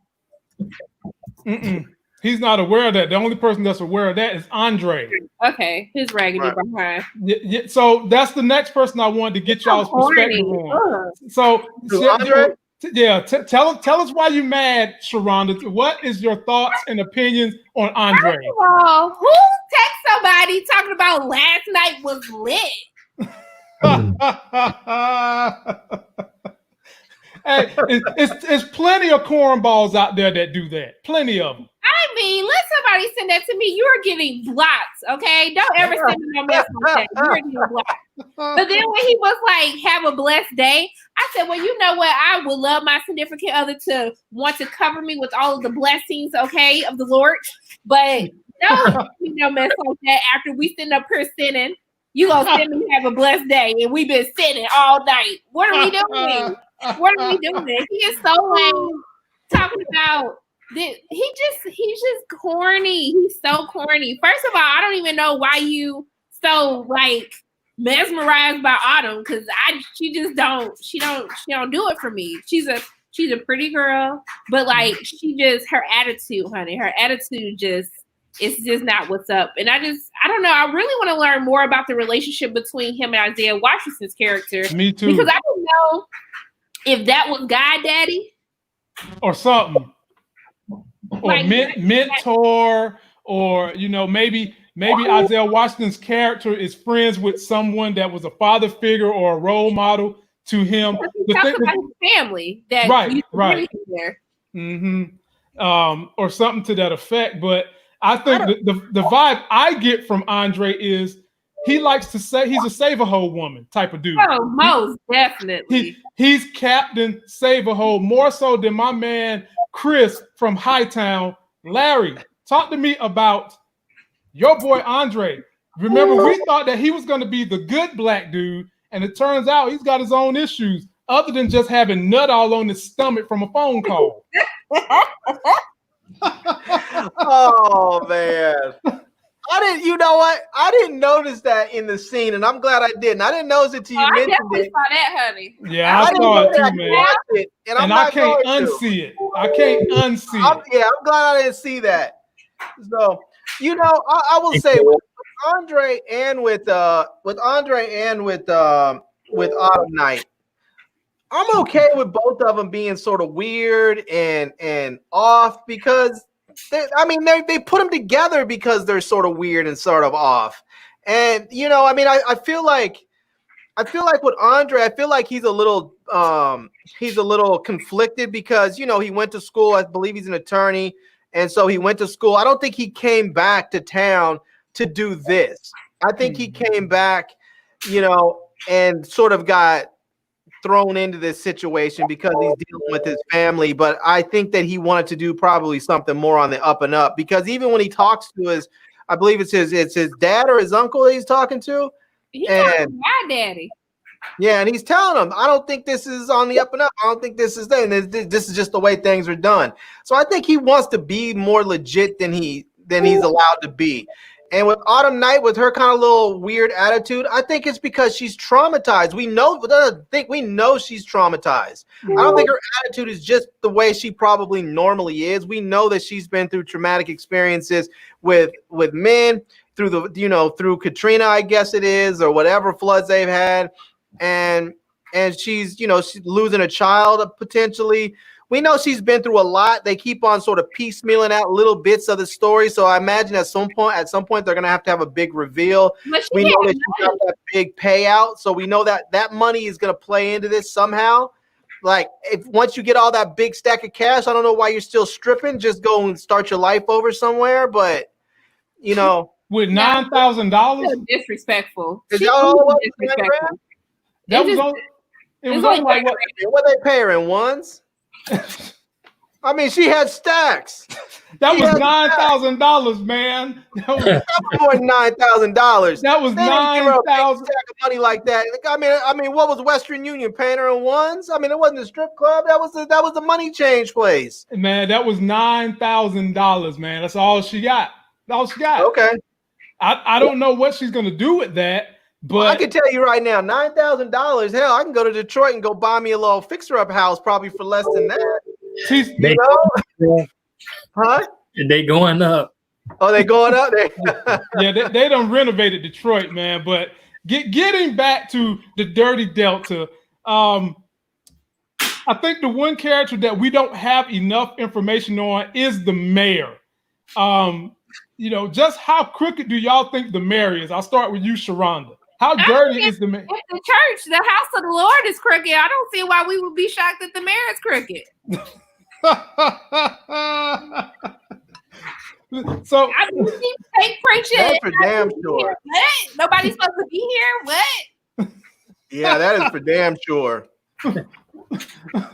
S1: He's not aware of that. The only person that's aware of that is Andre.
S5: Okay, his raggedy behind.
S1: Yeah, so that's the next person I wanted to get y'all's perspective on. So,
S2: Andre?
S1: Tell us why you're mad, Sharronda. What is your thoughts and opinions on Andre?
S5: First of all, who text somebody talking about last night was lit?
S1: Hey, it's plenty of cornballs out there that do that. Plenty of them.
S5: I mean, let somebody send that to me. You are getting blocked, okay? Don't ever send me no message like that. You're getting blocked. But then when he was like, have a blessed day, I said, well, you know what? I would love my significant other to want to cover me with all of the blessings, okay, of the Lord. But don't send me no mess like that after we sitting up here sinning. You gonna send me have a blessed day, and we've been sitting all night. What are we doing? What are we doing? He is so lame talking about this. He's just corny. He's so corny. First of all, I don't even know why you so like mesmerized by Autumn, because she don't do it for me. She's a pretty girl, but like her attitude, honey, her attitude it's just not what's up. And I don't know. I really want to learn more about the relationship between him and Isaiah Washington's character.
S1: Me too.
S5: Because I don't know if that was God Daddy
S1: or something, or
S5: like,
S1: mentor, or maybe maybe Isaiah Washington's character is friends with someone that was a father figure or a role model to him.
S5: Talk about his family that
S1: right.
S5: There.
S1: Or something to that effect. But I think the vibe I get from Andre is he likes to say he's a save-a-hole woman type of dude.
S5: Oh, most definitely.
S1: He's Captain Save-a-Hole more so than my man Chris from Hightown. Larry, talk to me about your boy Andre. Remember, we thought that he was going to be the good black dude, and it turns out he's got his own issues other than just having nut all on his stomach from a phone call.
S2: Oh man. You know what? I didn't notice that in the scene, and I'm glad I didn't. I didn't notice it till you mentioned
S5: I
S2: it.
S5: saw that, honey.
S1: Yeah, I saw it too, man.
S2: And
S1: I can't unsee it. I can't unsee it.
S2: Yeah, I'm glad I didn't see that. So, you know, I will say with Andre and with Autumn Night, I'm okay with both of them being sort of weird and off because they put them together because they're sort of weird and sort of off. And you know, I mean, I feel like with Andre, I feel like he's a little conflicted because, you know, he went to school. I believe he's an attorney. And so he went to school. I don't think he came back to town to do this. I think he came back, you know, and sort of got thrown into this situation because he's dealing with his family. But I think that he wanted to do probably something more on the up and up, because even when he talks to I believe it's his dad or his uncle that he's talking to.
S5: He's talking to my daddy.
S2: Yeah, and he's telling him, I don't think this is on the up and up. I don't think this is there. This is just the way things are done. So I think he wants to be more legit than he's allowed to be. And with Autumn Night, with her kind of little weird attitude, I think it's because she's traumatized. We know she's traumatized. I don't think her attitude is just the way she probably normally is. We know that she's been through traumatic experiences with men, through Katrina, I guess it is, or whatever floods they've had. And she's losing a child potentially. We know she's been through a lot. They keep on sort of piecemealing out little bits of the story. So I imagine at some point they're going to have a big reveal. We know that she got that big payout. So we know that money is going to play into this somehow. Like, once you get all that big stack of cash, I don't know why you're still stripping. Just go and start your life over somewhere. But, you know.
S1: With $9,000?
S5: Disrespectful.
S2: Is that all it was?
S5: Disrespectful.
S1: It was only like
S2: what they pay her in ones? I mean, she had stacks.
S1: That was $9,000, man. That was
S2: more than $9,000.
S1: That was $9,000.
S2: Stack of money like that. I mean, what was Western Union paying her in ones? I mean, it wasn't a strip club. That was the money change place.
S1: Man, that was $9,000, man. That's all she got. That's all she got.
S2: Okay.
S1: I don't know what she's gonna do with that. But
S2: I can tell you right now, $9,000. Hell, I can go to Detroit and go buy me a little fixer-up house, probably for less than that. Huh?
S6: They going up.
S2: Oh, they going up there.
S1: Yeah, they done renovated Detroit, man. But getting back to the Dirty Delta, I think the one character that we don't have enough information on is the mayor. Just how crooked do y'all think the mayor is? I'll start with you, Sharronda. How dirty is the mayor?
S5: If the church, the house of the Lord is crooked, I don't see why we would be shocked that the mayor is crooked.
S1: So
S5: I mean, fake preaching.
S2: That's for damn sure.
S5: What? Nobody's supposed to be here. What?
S2: Yeah, that is for damn sure.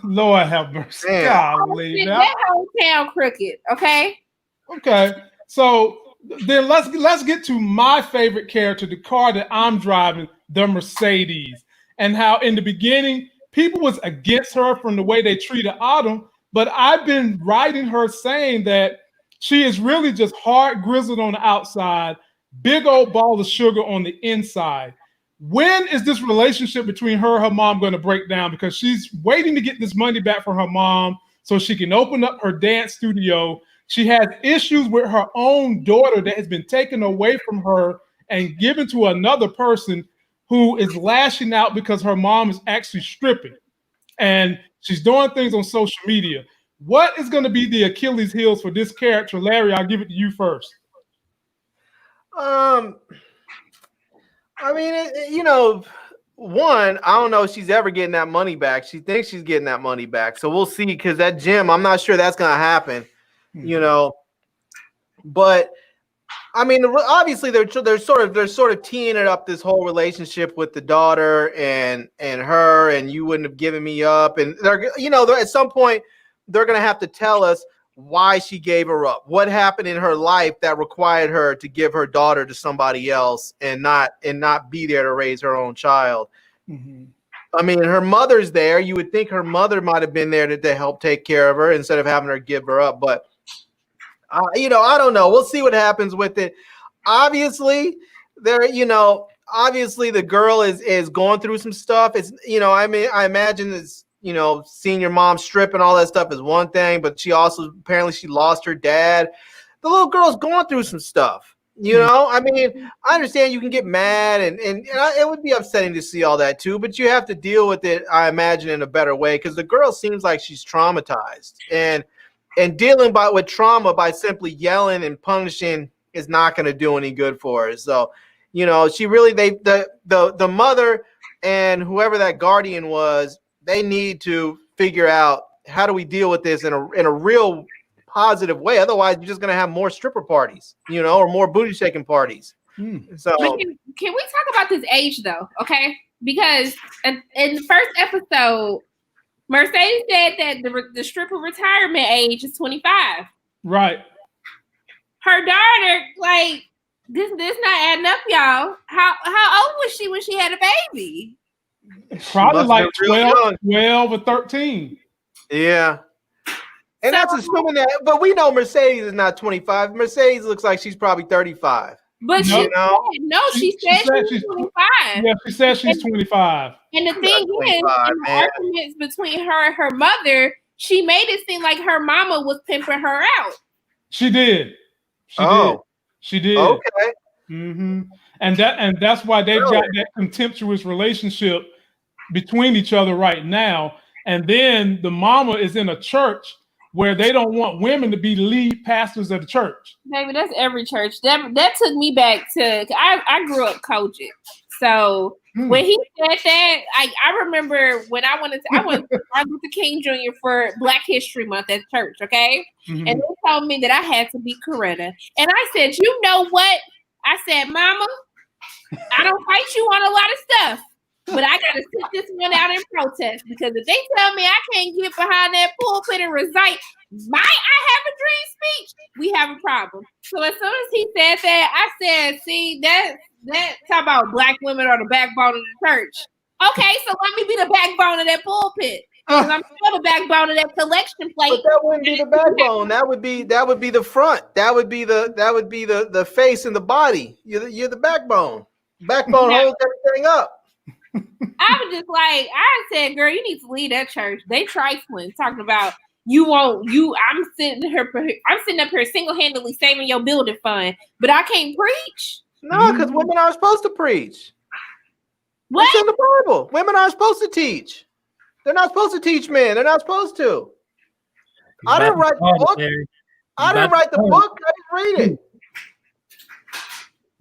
S1: Lord have mercy. Golly,
S5: that whole town crooked. Okay.
S1: Okay. So then let's get to my favorite character, the car that I'm driving, the Mercedes, and how in the beginning people was against her from the way they treated Autumn, but I've been writing her saying that she is really just hard grizzled on the outside, big old ball of sugar on the inside. When is this relationship between her and her mom going to break down? Because she's waiting to get this money back from her mom so she can open up her dance studio. She has issues with her own daughter that has been taken away from her and given to another person who is lashing out because her mom is actually stripping. And she's doing things on social media. What is going to be the Achilles heels for this character? Larry, I'll give it to you first.
S2: I mean, one, I don't know if she's ever getting that money back. She thinks she's getting that money back, so we'll see. Because that gym, I'm not sure that's gonna happen. But I mean, obviously they're sort of teeing it up, this whole relationship with the daughter and her, and you wouldn't have given me up, and they're at some point they're gonna have to tell us why she gave her up, what happened in her life that required her to give her daughter to somebody else and not be there to raise her own child. I mean, her mother's there. You would think her mother might have been there to help take care of her instead of having her give her up, but I don't know. We'll see what happens with it. Obviously, obviously the girl is going through some stuff. It's, I mean, I imagine it's, seeing your mom strip and all that stuff is one thing, but she also, apparently she lost her dad. The little girl's going through some stuff, I mean, I understand you can get mad and it would be upsetting to see all that too, but you have to deal with it, I imagine, in a better way, because the girl seems like she's traumatized, and dealing with trauma by simply yelling and punishing is not going to do any good for her. So, she really, the mother and whoever that guardian was, they need to figure out, how do we deal with this in a real positive way? Otherwise, you're just going to have more stripper parties, or more booty shaking parties. So
S5: can we talk about this age though? Okay, because in the first episode, Mercedes said that the stripper retirement age is 25.
S1: Right.
S5: Her daughter, like, this not adding up, y'all. How old was she when she had a baby?
S1: Probably like 12 or 13.
S2: Yeah. And that's assuming that, but we know Mercedes is not 25. Mercedes looks like she's probably 35.
S5: But she said she's 25.
S1: Yeah, she said she's 25.
S5: And the thing is, in the arguments between her and her mother, she made it seem like her mama was pimping her out.
S1: She did. She did.
S2: Okay.
S1: And that's why they've got that contemptuous relationship between each other right now. And then the mama is in a church where they don't want women to be lead pastors of the church.
S5: Baby, that's every church. That took me back to, I grew up coaching. So when he said that, I remember when I went to Martin Luther King Jr. for Black History Month at church, okay? And they told me that I had to be Coretta. And I said, you know what? I said, Mama, I don't fight you on a lot of stuff, but I got to sit this one out in protest, because if they tell me I can't get behind that pulpit and recite I have a dream speech, we have a problem. So as soon as he said that, I said, see, that talk about Black women are the backbone of the church. Okay, so let me be the backbone of that pulpit. Because I'm still the backbone of that collection plate.
S2: But that wouldn't be the backbone. That would be the front. That would be the face and the body. You're the backbone. Backbone holds everything up.
S5: I was just like, I said, girl, you need to leave that church. They trifling, talking about I'm sitting up here single-handedly saving your building fund, but I can't preach.
S2: No, because women aren't supposed to preach.
S5: What?
S2: It's in the Bible. Women aren't supposed to teach. They're not supposed to teach men. They're not supposed to. I didn't write the book. I didn't write the book. I didn't read it.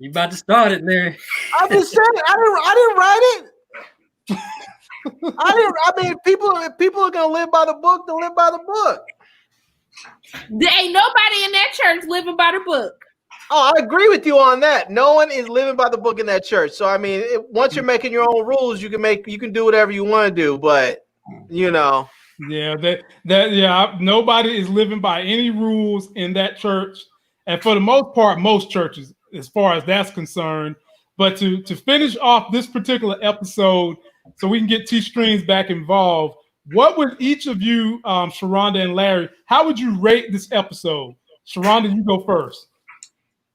S6: You about to start it, Larry.
S2: I'm just saying. I didn't write it. I mean, people are gonna live by the book. They'll live by the book.
S5: There ain't nobody in that church living by the book.
S2: Oh, I agree with you on that. No one is living by the book in that church. So I mean, once you're making your own rules, you can do whatever you want to do. But yeah, nobody is living by any rules in that church, and for the most part, most churches, as far as that's concerned. But to finish off this particular episode, so we can get T-Streams back involved, what would each of you, Sharronda and Larry, how would you rate this episode? Sharronda, you go first.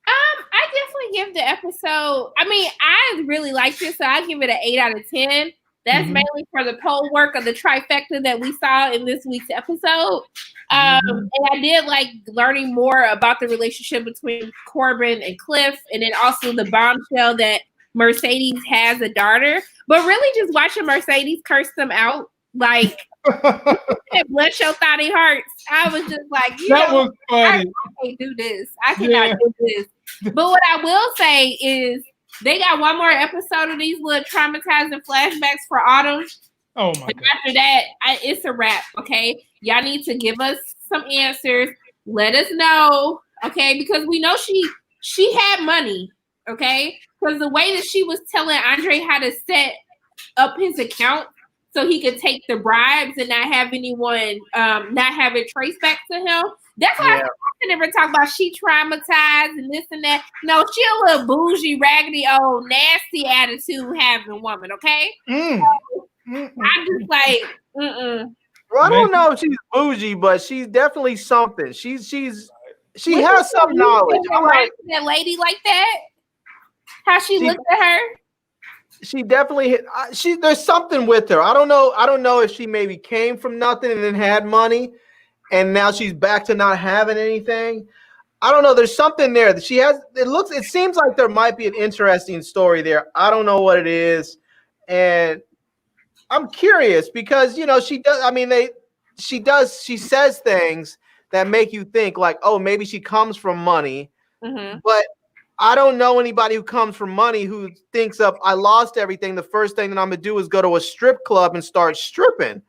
S5: I definitely give the episode, I mean, I really like this, so I give it an 8 out of 10. That's mainly for the pole work of the trifecta that we saw in this week's episode. And I did like learning more about the relationship between Corbin and Cliff, and then also the bombshell that Mercedes has a daughter. But really just watching Mercedes curse them out, like, bless your thotty hearts. I was just like,
S1: that was funny.
S5: I can't do this. I cannot do this. But what I will say is they got one more episode of these little traumatizing flashbacks for Autumn.
S1: Oh my God.
S5: After that, it's a wrap. Okay, y'all need to give us some answers. Let us know. Okay, because we know she had money. Okay, because the way that she was telling Andre how to set up his account so he could take the bribes and not have anyone not have it traced back to him. That's why I never talk about she traumatized and this and that. No, she a little bougie, raggedy, old, nasty attitude having woman, okay? I'm just like,
S2: Well, I don't know if she's bougie, but she's definitely something. She has some knowledge.
S5: I'm like that lady like that. How she looked at her.
S2: She definitely there's something with her. I don't know if she maybe came from nothing and then had money and now she's back to not having anything. I don't know. There's something there that she has. It seems like there might be an interesting story there. I don't know what it is. And I'm curious because, she does. I mean, she says things that make you think like, oh, maybe she comes from money, but I don't know anybody who comes from money who thinks of, I lost everything. The first thing that I'm going to do is go to a strip club and start stripping.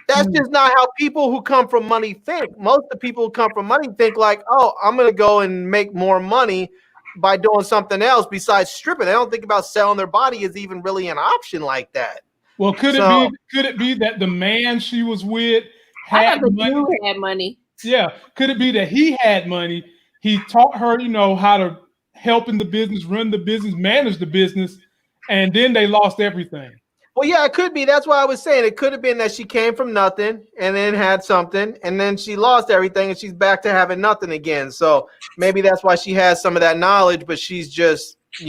S2: That's just not how people who come from money think. Most of the people who come from money think like, oh, I'm going to go and make more money by doing something else besides stripping. They don't think about selling their body is even really an option like that.
S1: Well, could it be that the man she was with had
S5: money?
S1: Yeah. Could it be that he had money? He taught her, how to help in the business, run the business, manage the business, and then they lost everything.
S2: Well, yeah, it could be. That's why I was saying it could have been that she came from nothing and then had something, and then she lost everything and she's back to having nothing again. So maybe that's why she has some of that knowledge, but she's just, I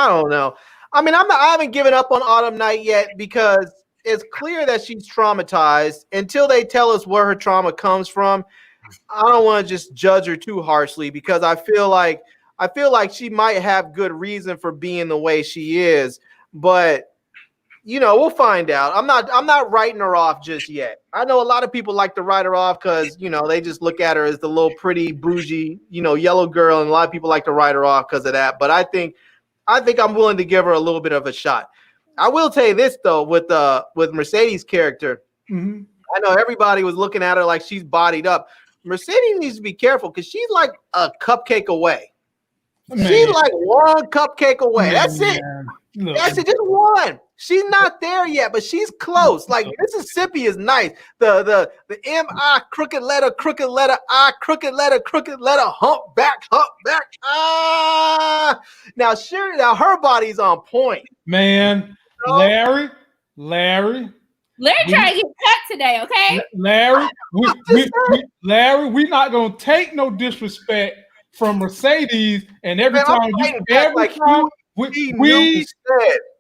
S2: don't know. I mean, I haven't given up on Autumn Night yet because it's clear that she's traumatized. Until they tell us where her trauma comes from, I don't want to just judge her too harshly because I feel like she might have good reason for being the way she is, but we'll find out. I'm not writing her off just yet. I know a lot of people like to write her off because, they just look at her as the little pretty bougie, yellow girl. And a lot of people like to write her off because of that. But I think I'm willing to give her a little bit of a shot. I will tell you this though, with Mercedes' character, I know everybody was looking at her like she's bodied up. Mercedes needs to be careful because she's like a cupcake away. Man. She's like one cupcake away. That's it. Look. That's it. Just one. She's not there yet, but she's close. Like Mississippi is nice. The M-I crooked letter I crooked letter humpback. Now her body's on point.
S1: Man, Larry.
S5: Larry trying to get cut today, okay?
S1: Larry, we're not gonna take no disrespect from Mercedes, and every time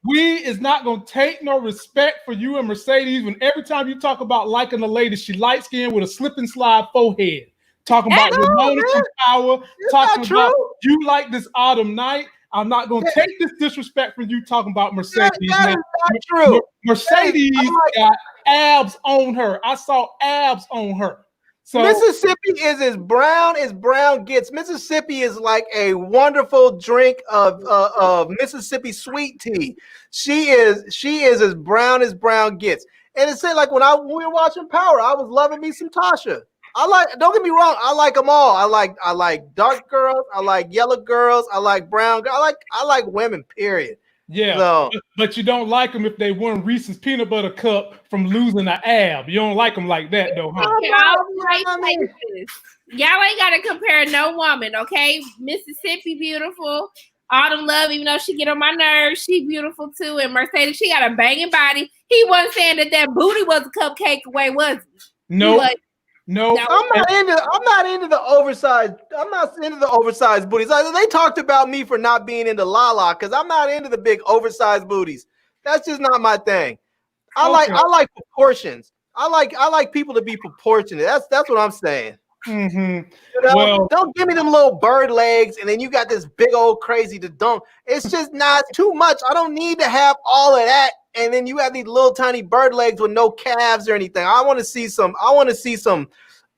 S1: we is not gonna take no respect for you and Mercedes when every time you talk about liking a lady, she light skinned with a slip and slide forehead, talking about Ramona from Power, talking about you like this Autumn Night. I'm not gonna take this disrespect from you talking about Mercedes.
S2: That is not true.
S1: Mercedes got abs on her. I saw abs on her. So
S2: Mississippi is as brown gets. Mississippi is like a wonderful drink of Mississippi sweet tea. She is as brown gets. And it's like when we were watching Power, I was loving me some Tasha. Don't get me wrong, I like them all. I like dark girls, I like yellow girls, I like brown girls, I like women, period.
S1: Yeah, so, but you don't like them if they won Reese's peanut butter cup from losing an ab. You don't like them like that, though, huh?
S5: Y'all ain't got to compare no woman, okay? Mississippi beautiful. Autumn Love, even though she get on my nerves, she beautiful too. And Mercedes, she got a banging body. He wasn't saying that booty was a cupcake away, was he?
S1: No,
S2: I'm not into the oversized. I'm not into the oversized booties. They talked about me for not being into Lala because I'm not into the big oversized booties. That's just not my thing. I like proportions. I like people to be proportionate. That's what I'm saying.
S1: Mm-hmm.
S2: Don't give me them little bird legs and then you got this big old crazy to dunk. It's just not too much. I don't need to have all of that. And then you have these little tiny bird legs with no calves or anything. I want to see some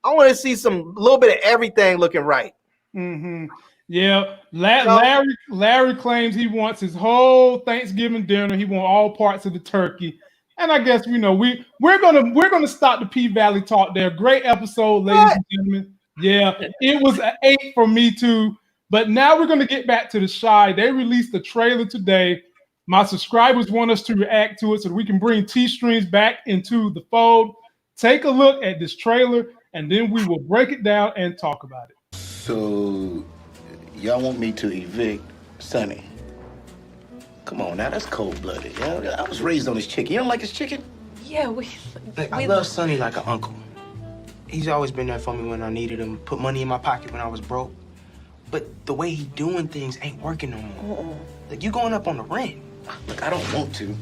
S2: little bit of everything looking right.
S1: Mm-hmm. Yeah,
S2: So-
S1: Larry claims he wants his whole Thanksgiving dinner. He wants all parts of the turkey. And I guess we're gonna stop the P Valley talk there. Great episode, ladies and gentlemen. Yeah, it was an 8 for me too. But now we're gonna get back to the Shy. They released the trailer today. My subscribers want us to react to it so that we can bring T-Streams back into the fold. Take a look at this trailer, and then we will break it down and talk about it.
S7: So, y'all want me to evict Sonny? Come on now, that's cold-blooded. Yeah, I was raised on this chicken. You don't like this chicken?
S8: Yeah,
S9: I love Sonny like an uncle. He's always been there for me when I needed him, put money in my pocket when I was broke. But the way he doing things ain't working no more. Like, you going up on the rent.
S7: Look, I don't want to.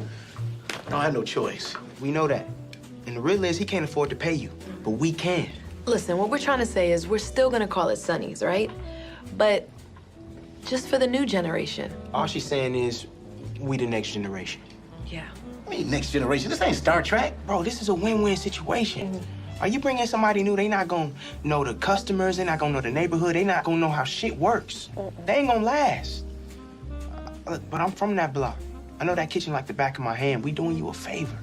S7: I don't have no choice.
S9: We know that. And the real is he can't afford to pay you, but we can.
S8: Listen, what we're trying to say is we're still gonna call it Sonny's, right? But just for the new generation.
S9: All she's saying is we the next generation.
S8: Yeah.
S7: I mean, next generation. This ain't Star Trek.
S9: Bro, this is a win-win situation. Are you bringing somebody new? They not gonna know the customers. They not gonna know the neighborhood. They not gonna know how shit works. They ain't gonna last. Look, but I'm from that block. I know that kitchen like the back of my hand. We doing you a favor.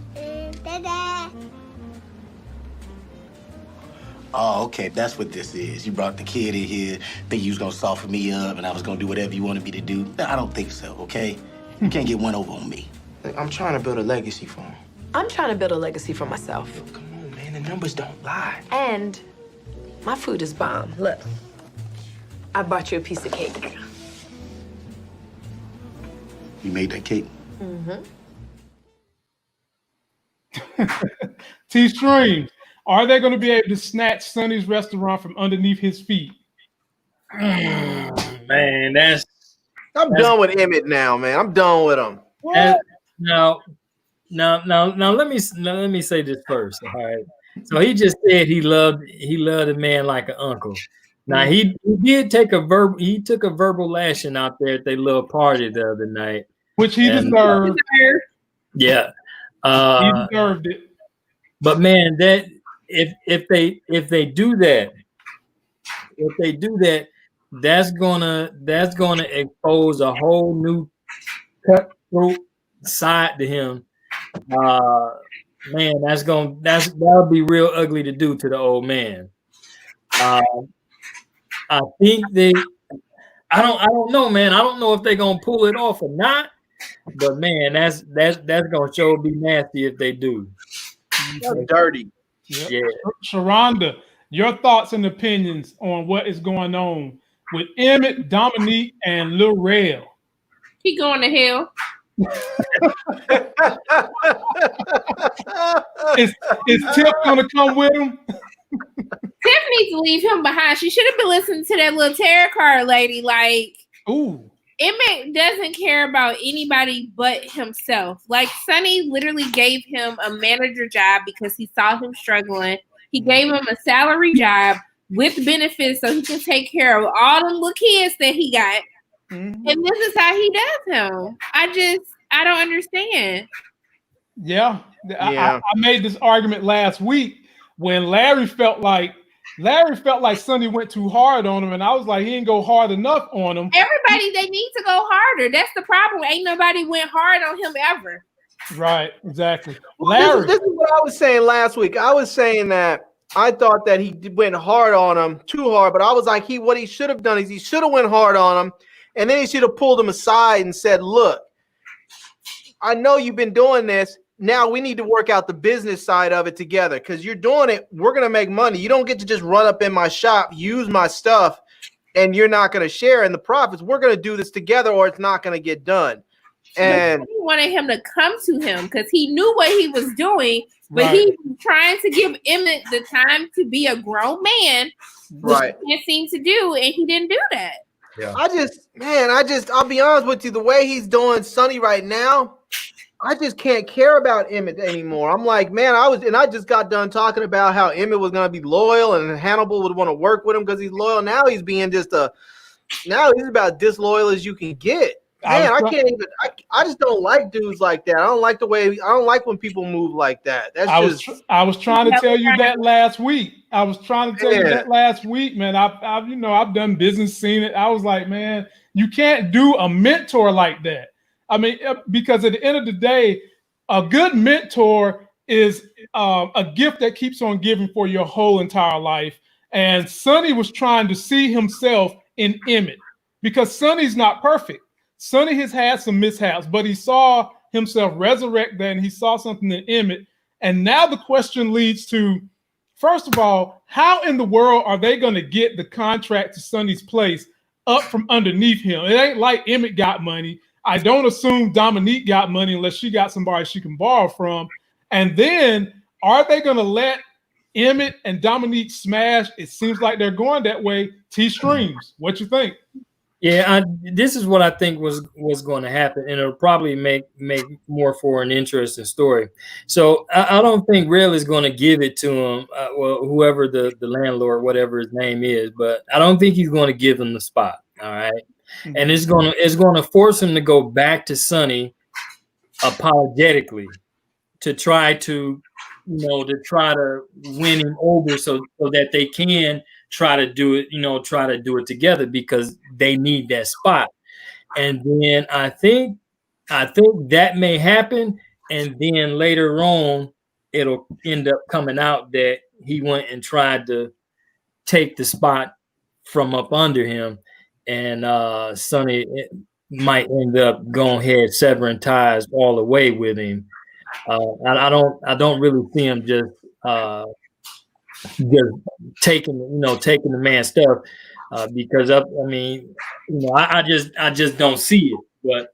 S7: Oh, okay, that's what this is. You brought the kid in here, think you was gonna soften me up and I was gonna do whatever you wanted me to do. No, I don't think so, okay? You can't get one over on me.
S9: Look, I'm trying to build a legacy for him.
S8: I'm trying to build a legacy for myself.
S9: Come on, man, the numbers don't lie.
S8: And my food is bomb. Look, I bought you a piece of cake.
S7: You made that cake?
S1: T-Streams, are they going to be able to snatch Sonny's restaurant from underneath his feet?
S6: Man,
S2: I'm done with Emmett now, man. I'm done with him.
S6: now let me say this first. All right. So he just said he loved a man like an uncle. Now he took a verbal lashing out there at their little party the other night,
S1: which he deserved.
S6: Yeah,
S1: he deserved it.
S6: But man, that if they do that, that's gonna expose a whole new cutthroat side to him. Man, that'll be real ugly to do to the old man. I think I don't know, man. I don't know if they're gonna pull it off or not. But man, that's gonna sure be nasty if they do.
S2: That's dirty.
S1: Yep.
S6: Yeah.
S1: Sharronda, your thoughts and opinions on what is going on with Emmett, Dominique, and Lil Rel.
S5: He going to hell.
S1: Is Tip gonna come with him?
S5: Tiff needs to leave him behind. She should have been listening to that little tarot card lady. Like,
S1: ooh,
S5: Emmett doesn't care about anybody but himself. Like, Sonny literally gave him a manager job because he saw him struggling. He gave him a salary job with benefits so he can take care of all them little kids that he got. And this is how he does him. I don't understand.
S1: Yeah. I made this argument last week when Larry felt like Sonny went too hard on him, and I was like, he didn't go hard enough on him.
S5: Everybody, they need to go harder. That's the problem. Ain't nobody went hard on him ever.
S1: Right, exactly.
S2: Well, this is what I was saying last week. I was saying that I thought that he went hard on him, too hard, but I was like, what he should have done is he should have went hard on him, and then he should have pulled him aside and said, look, I know you've been doing this. Now we need to work out the business side of it together because you're doing it. We're going to make money. You don't get to just run up in my shop, use my stuff, and you're not going to share in the profits. We're going to do this together or it's not going to get done. And
S5: he wanted him to come to him because he knew what he was doing, but he was trying to give Emmett the time to be a grown man, which he can't seem to do, and he didn't do that.
S6: Yeah.
S2: I'll be honest with you, the way he's doing Sonny right now, I just can't care about Emmett anymore. I'm like, man, I just got done talking about how Emmett was going to be loyal and Hannibal would want to work with him because he's loyal. Now he's being now he's about disloyal as you can get. Man, I can't even. I just don't like dudes like that. I don't like the way. I don't like when people move like that. That's
S1: I was trying to tell you that last week. I was trying to tell you that last week, man. I've done business, seen it. I was like, man, you can't do a mentor like that. I mean, because at the end of the day, a good mentor is a gift that keeps on giving for your whole entire life. And Sonny was trying to see himself in Emmett because Sonny's not perfect. Sonny has had some mishaps, but he saw himself resurrect that and he saw something in Emmett. And now the question leads to, first of all, how in the world are they going to get the contract to Sonny's place up from underneath him? It ain't like Emmett got money. I don't assume Dominique got money unless she got somebody she can borrow from. And then are they going to let Emmett and Dominique smash? It seems like they're going that way. T-Streams, what you think?
S6: Yeah, this is what I think was going to happen, and it'll probably make more for an interesting story. So I don't think Real is going to give it to him, well, whoever the landlord, whatever his name is, but I don't think he's going to give him the spot. All right, and it's going to force him to go back to Sonny apologetically to try to win him over, so that they can try to do it together because they need that spot. And then I think that may happen. And then later on, it'll end up coming out that he went and tried to take the spot from up under him. And Sonny might end up going ahead, severing ties all the way with him. I don't really see him just taking the man's stuff because I just don't see it. But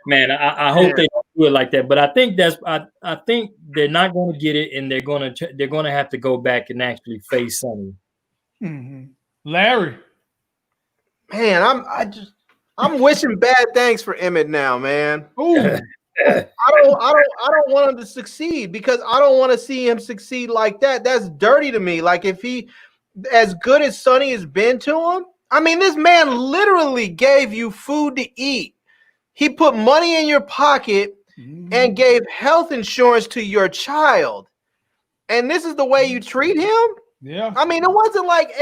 S6: man, I hope they don't do it like that. But I think I think they're not going to get it, and they're going to have to go back and actually face Sonny.
S1: Larry,
S2: man, I'm wishing bad things for Emmett now, man.
S1: Ooh.
S2: I don't want him to succeed because I don't want to see him succeed like that. That's dirty to me. Like if he, as good as Sonny has been to him, I mean, this man literally gave you food to eat. He put money in your pocket and gave health insurance to your child. And this is the way you treat him?
S1: Yeah.
S2: I mean, it wasn't like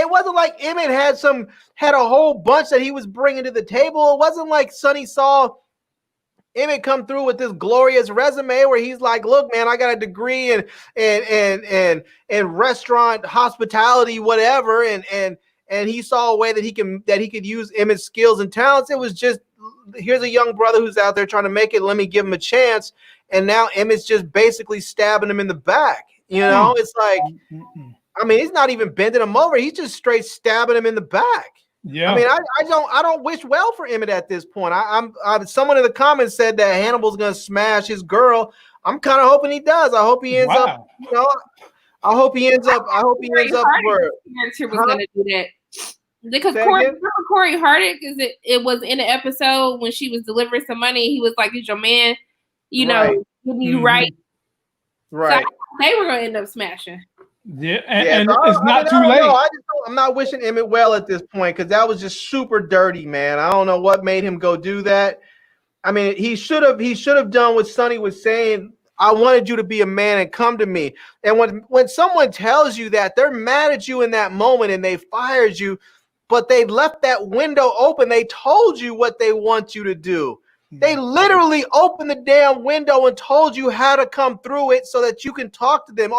S2: Emmett had a whole bunch that he was bringing to the table. It wasn't like Sonny saw Emmett come through with this glorious resume where he's like, look, man, I got a degree in restaurant hospitality, whatever. And he saw a way that he could use Emmett's skills and talents. It was just, here's a young brother who's out there trying to make it. Let me give him a chance. And now Emmett's just basically stabbing him in the back. You know, it's like, I mean, he's not even bending him over. He's just straight stabbing him in the back.
S1: Yeah,
S2: I mean, I don't wish well for Emmett at this point. I'm someone in the comments said that Hannibal's gonna smash his girl. I'm kind of hoping he does. I hope he ends up. You know, I hope he ends up. Where
S5: was gonna do that because Corey Hardick it was in an episode when she was delivering some money. He was like, "Is your man, giving you right?"
S2: Right.
S5: So they were gonna end up smashing.
S1: Yeah, and it's not too late.
S2: I'm not wishing Emmett well at this point because that was just super dirty, man. I don't know what made him go do that. I mean, he should have done what Sonny was saying. I wanted you to be a man and come to me. And when someone tells you that, they're mad at you in that moment and they fired you, but they left that window open. They told you what they want you to do. They literally opened the damn window and told you how to come through it so that you can talk to them.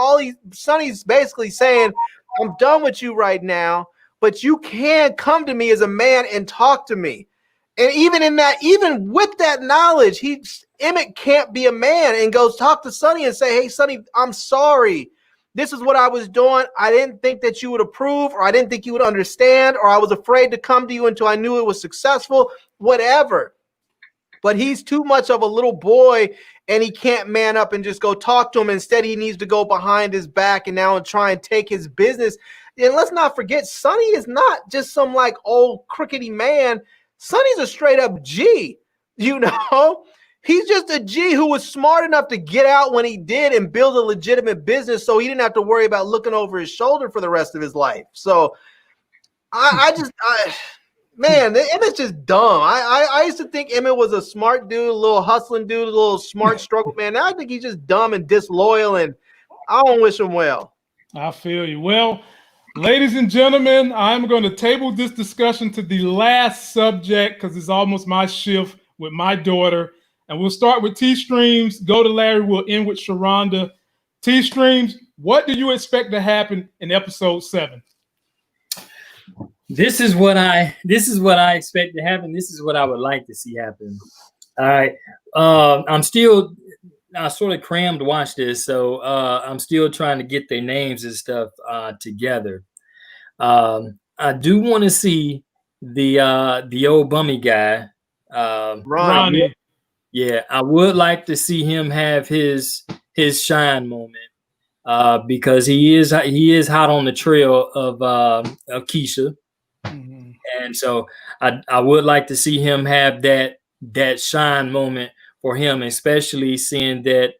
S2: Sonny's basically saying, I'm done with you right now, but you can come to me as a man and talk to me. And even with that knowledge, Emmett can't be a man and goes talk to Sonny and say, hey, Sonny, I'm sorry. This is what I was doing. I didn't think that you would approve, or I didn't think you would understand, or I was afraid to come to you until I knew it was successful, whatever. But he's too much of a little boy, and he can't man up and just go talk to him. Instead, he needs to go behind his back and now try and take his business. And let's not forget, Sonny is not just some like old crickety man. Sonny's a straight up G, you know? He's just a G who was smart enough to get out when he did and build a legitimate business so he didn't have to worry about looking over his shoulder for the rest of his life. So Man, Emmett's just dumb. I used to think Emmett was a smart dude, a little hustling dude, a little smart struggle man. Now I think he's just dumb and disloyal, and I don't wish him well.
S1: I feel you. Well, ladies and gentlemen, I'm going to table this discussion to the last subject because it's almost my shift with my daughter. And we'll start with T-Streams, go to Larry, we'll end with Sharronda. T-Streams, what do you expect to happen in episode 7?
S6: This is what I expect to happen. This is what I would like to see happen. All right. I sort of crammed to watch this, so I'm still trying to get their names and stuff together. I do want to see the old bummy guy.
S1: Ronnie.
S6: Yeah, I would like to see him have his shine moment because he is hot on the trail of Keisha.
S1: Mm-hmm.
S6: And so I would like to see him have that shine moment for him, especially seeing that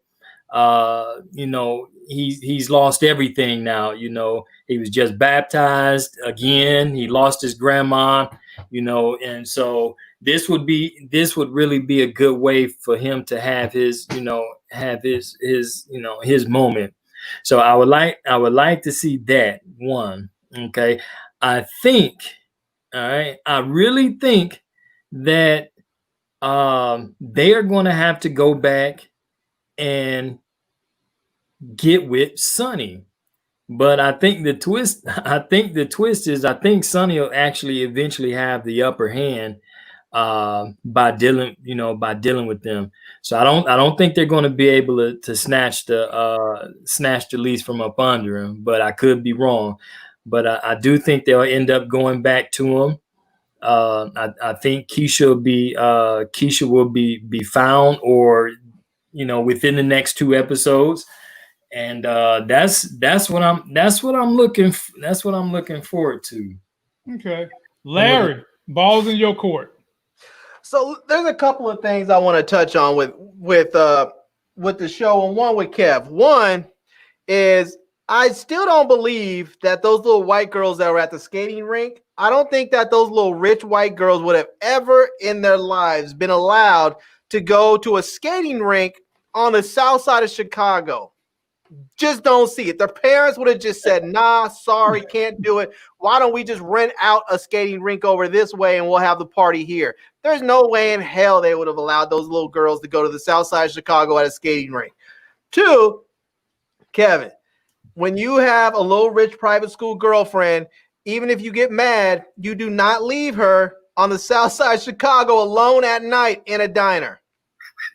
S6: he's lost everything now. He was just baptized again. He lost his grandma, and so this would really be a good way for him to have his moment. So I would like to see that one. Okay. I really think that they are going to have to go back and get with Sonny. But I think the twist is I think Sonny will actually eventually have the upper hand by dealing with them. So I don't think they're going to be able to snatch the lease from up under him, but I could be wrong. But I do think they'll end up going back to him. I think Keisha will be found, or within the next 2 episodes, and that's what I'm looking forward to.
S1: Okay, Larry, balls in your court.
S2: So there's a couple of things I want to touch on with the show, and one with Kev. One is I still don't believe that those little white girls that were at the skating rink, I don't think that those little rich white girls would have ever in their lives been allowed to go to a skating rink on the south side of Chicago. Just don't see it. Their parents would have just said, nah, sorry, can't do it. Why don't we just rent out a skating rink over this way and we'll have the party here? There's no way in hell they would have allowed those little girls to go to the south side of Chicago at a skating rink. 2, Kevin, when you have a little rich private school girlfriend, even if you get mad, you do not leave her on the south side of Chicago alone at night in a diner.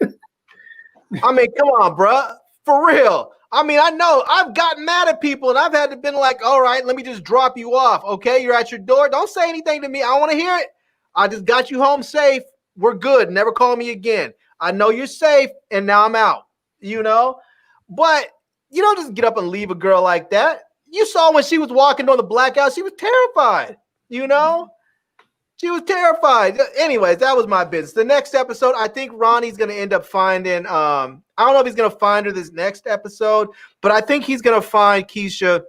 S2: I mean, come on, bruh. For real. I mean, I know I've gotten mad at people and I've had to been like, all right, let me just drop you off. Okay, you're at your door. Don't say anything to me. I don't want to hear it. I just got you home safe. We're good. Never call me again. I know you're safe and now I'm out, But you don't just get up and leave a girl like that. You saw when she was walking on the blackout, she was terrified, She was terrified. Anyways, that was my business. The next episode, I think Ronnie's going to end up finding, I don't know if he's going to find her this next episode, but I think he's going to find Keisha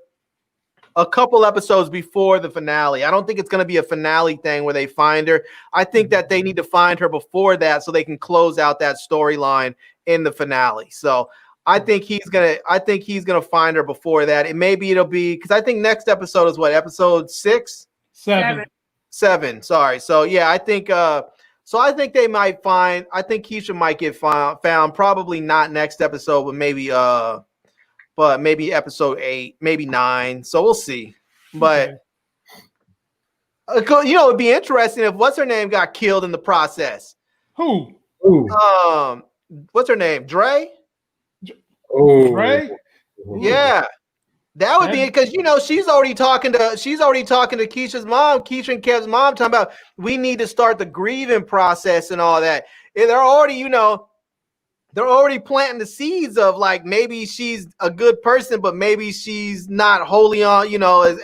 S2: a couple episodes before the finale. I don't think it's going to be a finale thing where they find her. I think that they need to find her before that so they can close out that storyline in the finale. So I think he's gonna find her before that. And maybe it'll be because I think next episode is what, episode 6? 7. Sorry. So yeah, I think they might find. I think Keisha might get found. Probably not next episode, but maybe episode 8, maybe 9. So we'll see. But it'd be interesting if what's her name got killed in the process.
S1: Who?
S2: What's her name? Dre.
S6: Oh,
S1: Right?
S2: Yeah, that would be it because she's already talking to Keisha's mom, Keisha and Kev's mom, talking about we need to start the grieving process and all that. And they're already, they're already planting the seeds of like maybe she's a good person, but maybe she's not wholly on,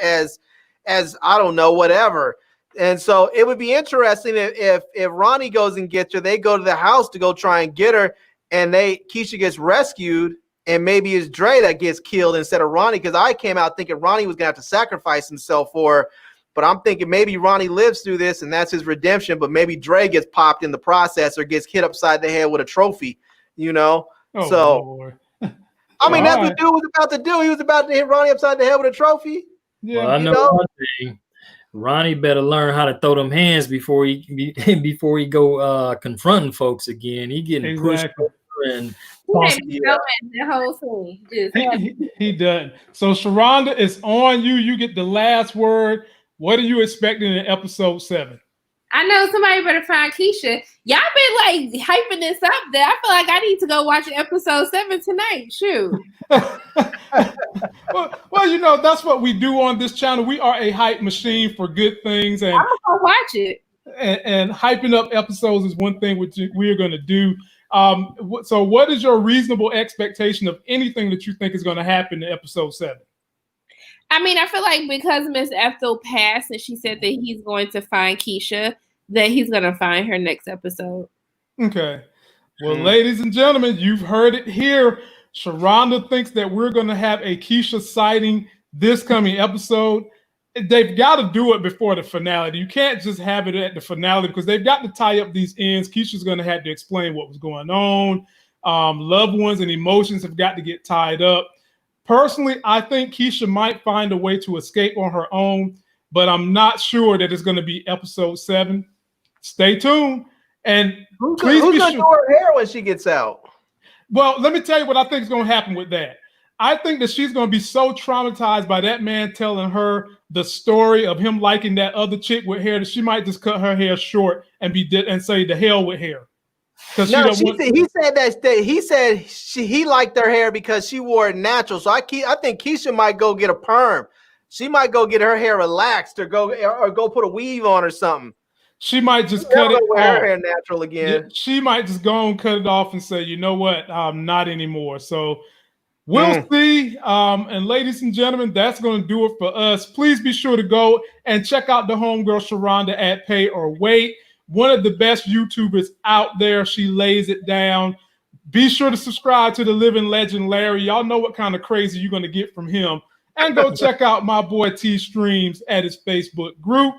S2: as I don't know, whatever. And so it would be interesting if Ronnie goes and gets her, they go to the house to go try and get her, and Keisha gets rescued. And maybe it's Dre that gets killed instead of Ronnie, because I came out thinking Ronnie was going to have to sacrifice himself for her. But I'm thinking maybe Ronnie lives through this and that's his redemption, but maybe Dre gets popped in the process or gets hit upside the head with a trophy, you know?
S1: Oh,
S2: so,
S1: Lord.
S2: I mean, that's
S1: All
S2: what dude was about to do. He was about to hit Ronnie upside the head with a trophy.
S1: Yeah.
S6: Well, I know one thing. Ronnie better learn how to throw them hands before he go confronting folks again. He getting pushed over and
S5: the whole thing.
S1: He does. So Sharronda, it's on you. You get the last word. What are you expecting in episode 7?
S5: I know somebody better find Keisha. Y'all been like hyping this up there. I feel like I need to go watch episode 7 tonight. Shoot.
S1: well, you know, that's what we do on this channel. We are a hype machine for good things. And
S5: I'm going to watch it.
S1: And hyping up episodes is one thing which we are going to do. So what is your reasonable expectation of anything that you think is going to happen in episode 7?
S5: I mean, I feel like because Miss Ethel passed and she said that he's going to find Keisha, that he's going to find her next episode.
S1: Okay. Well, ladies and gentlemen, you've heard it here. Sharronda thinks that we're going to have a Keisha sighting this coming episode. They've got to do it before the finale. You can't just have it at the finale because they've got to tie up these ends. Keisha's going to have to explain what was going on. Loved ones and emotions have got to get tied up. Personally, I think Keisha might find a way to escape on her own, but I'm not sure that it's going to be episode 7. Stay tuned. And
S2: who's going to do her hair when she gets out?
S1: Well, let me tell you what I think is going to happen with that. I think that she's going to be so traumatized by that man telling her the story of him liking that other chick with hair that she might just cut her hair short and say the hell with hair.
S2: No, he said he liked her hair because she wore it natural. So I think Keisha might go get a perm. She might go get her hair relaxed or go put a weave on or something.
S1: She might just cut it off.
S2: Her hair natural again.
S1: Yeah, she might just go and cut it off and say, you know what, not anymore. So we'll see. And ladies and gentlemen, that's going to do it for us. Please be sure to go and check out the homegirl Sharronda at Pay or Wait. One of the best YouTubers out there. She lays it down. Be sure to subscribe to the living legend Larry. Y'all know what kind of crazy you're going to get from him. And go check out my boy T Streams at his Facebook group.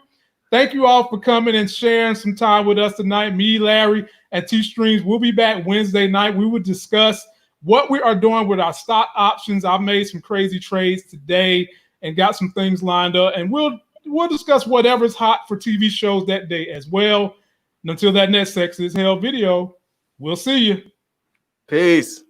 S1: Thank you all for coming and sharing some time with us tonight. Me, Larry, and T Streams. We'll be back Wednesday night. We will discuss what we are doing with our stock options. I made some crazy trades today and got some things lined up. And we'll discuss whatever's hot for TV shows that day as well. And until that next Sex is Hell video, we'll see you.
S2: Peace.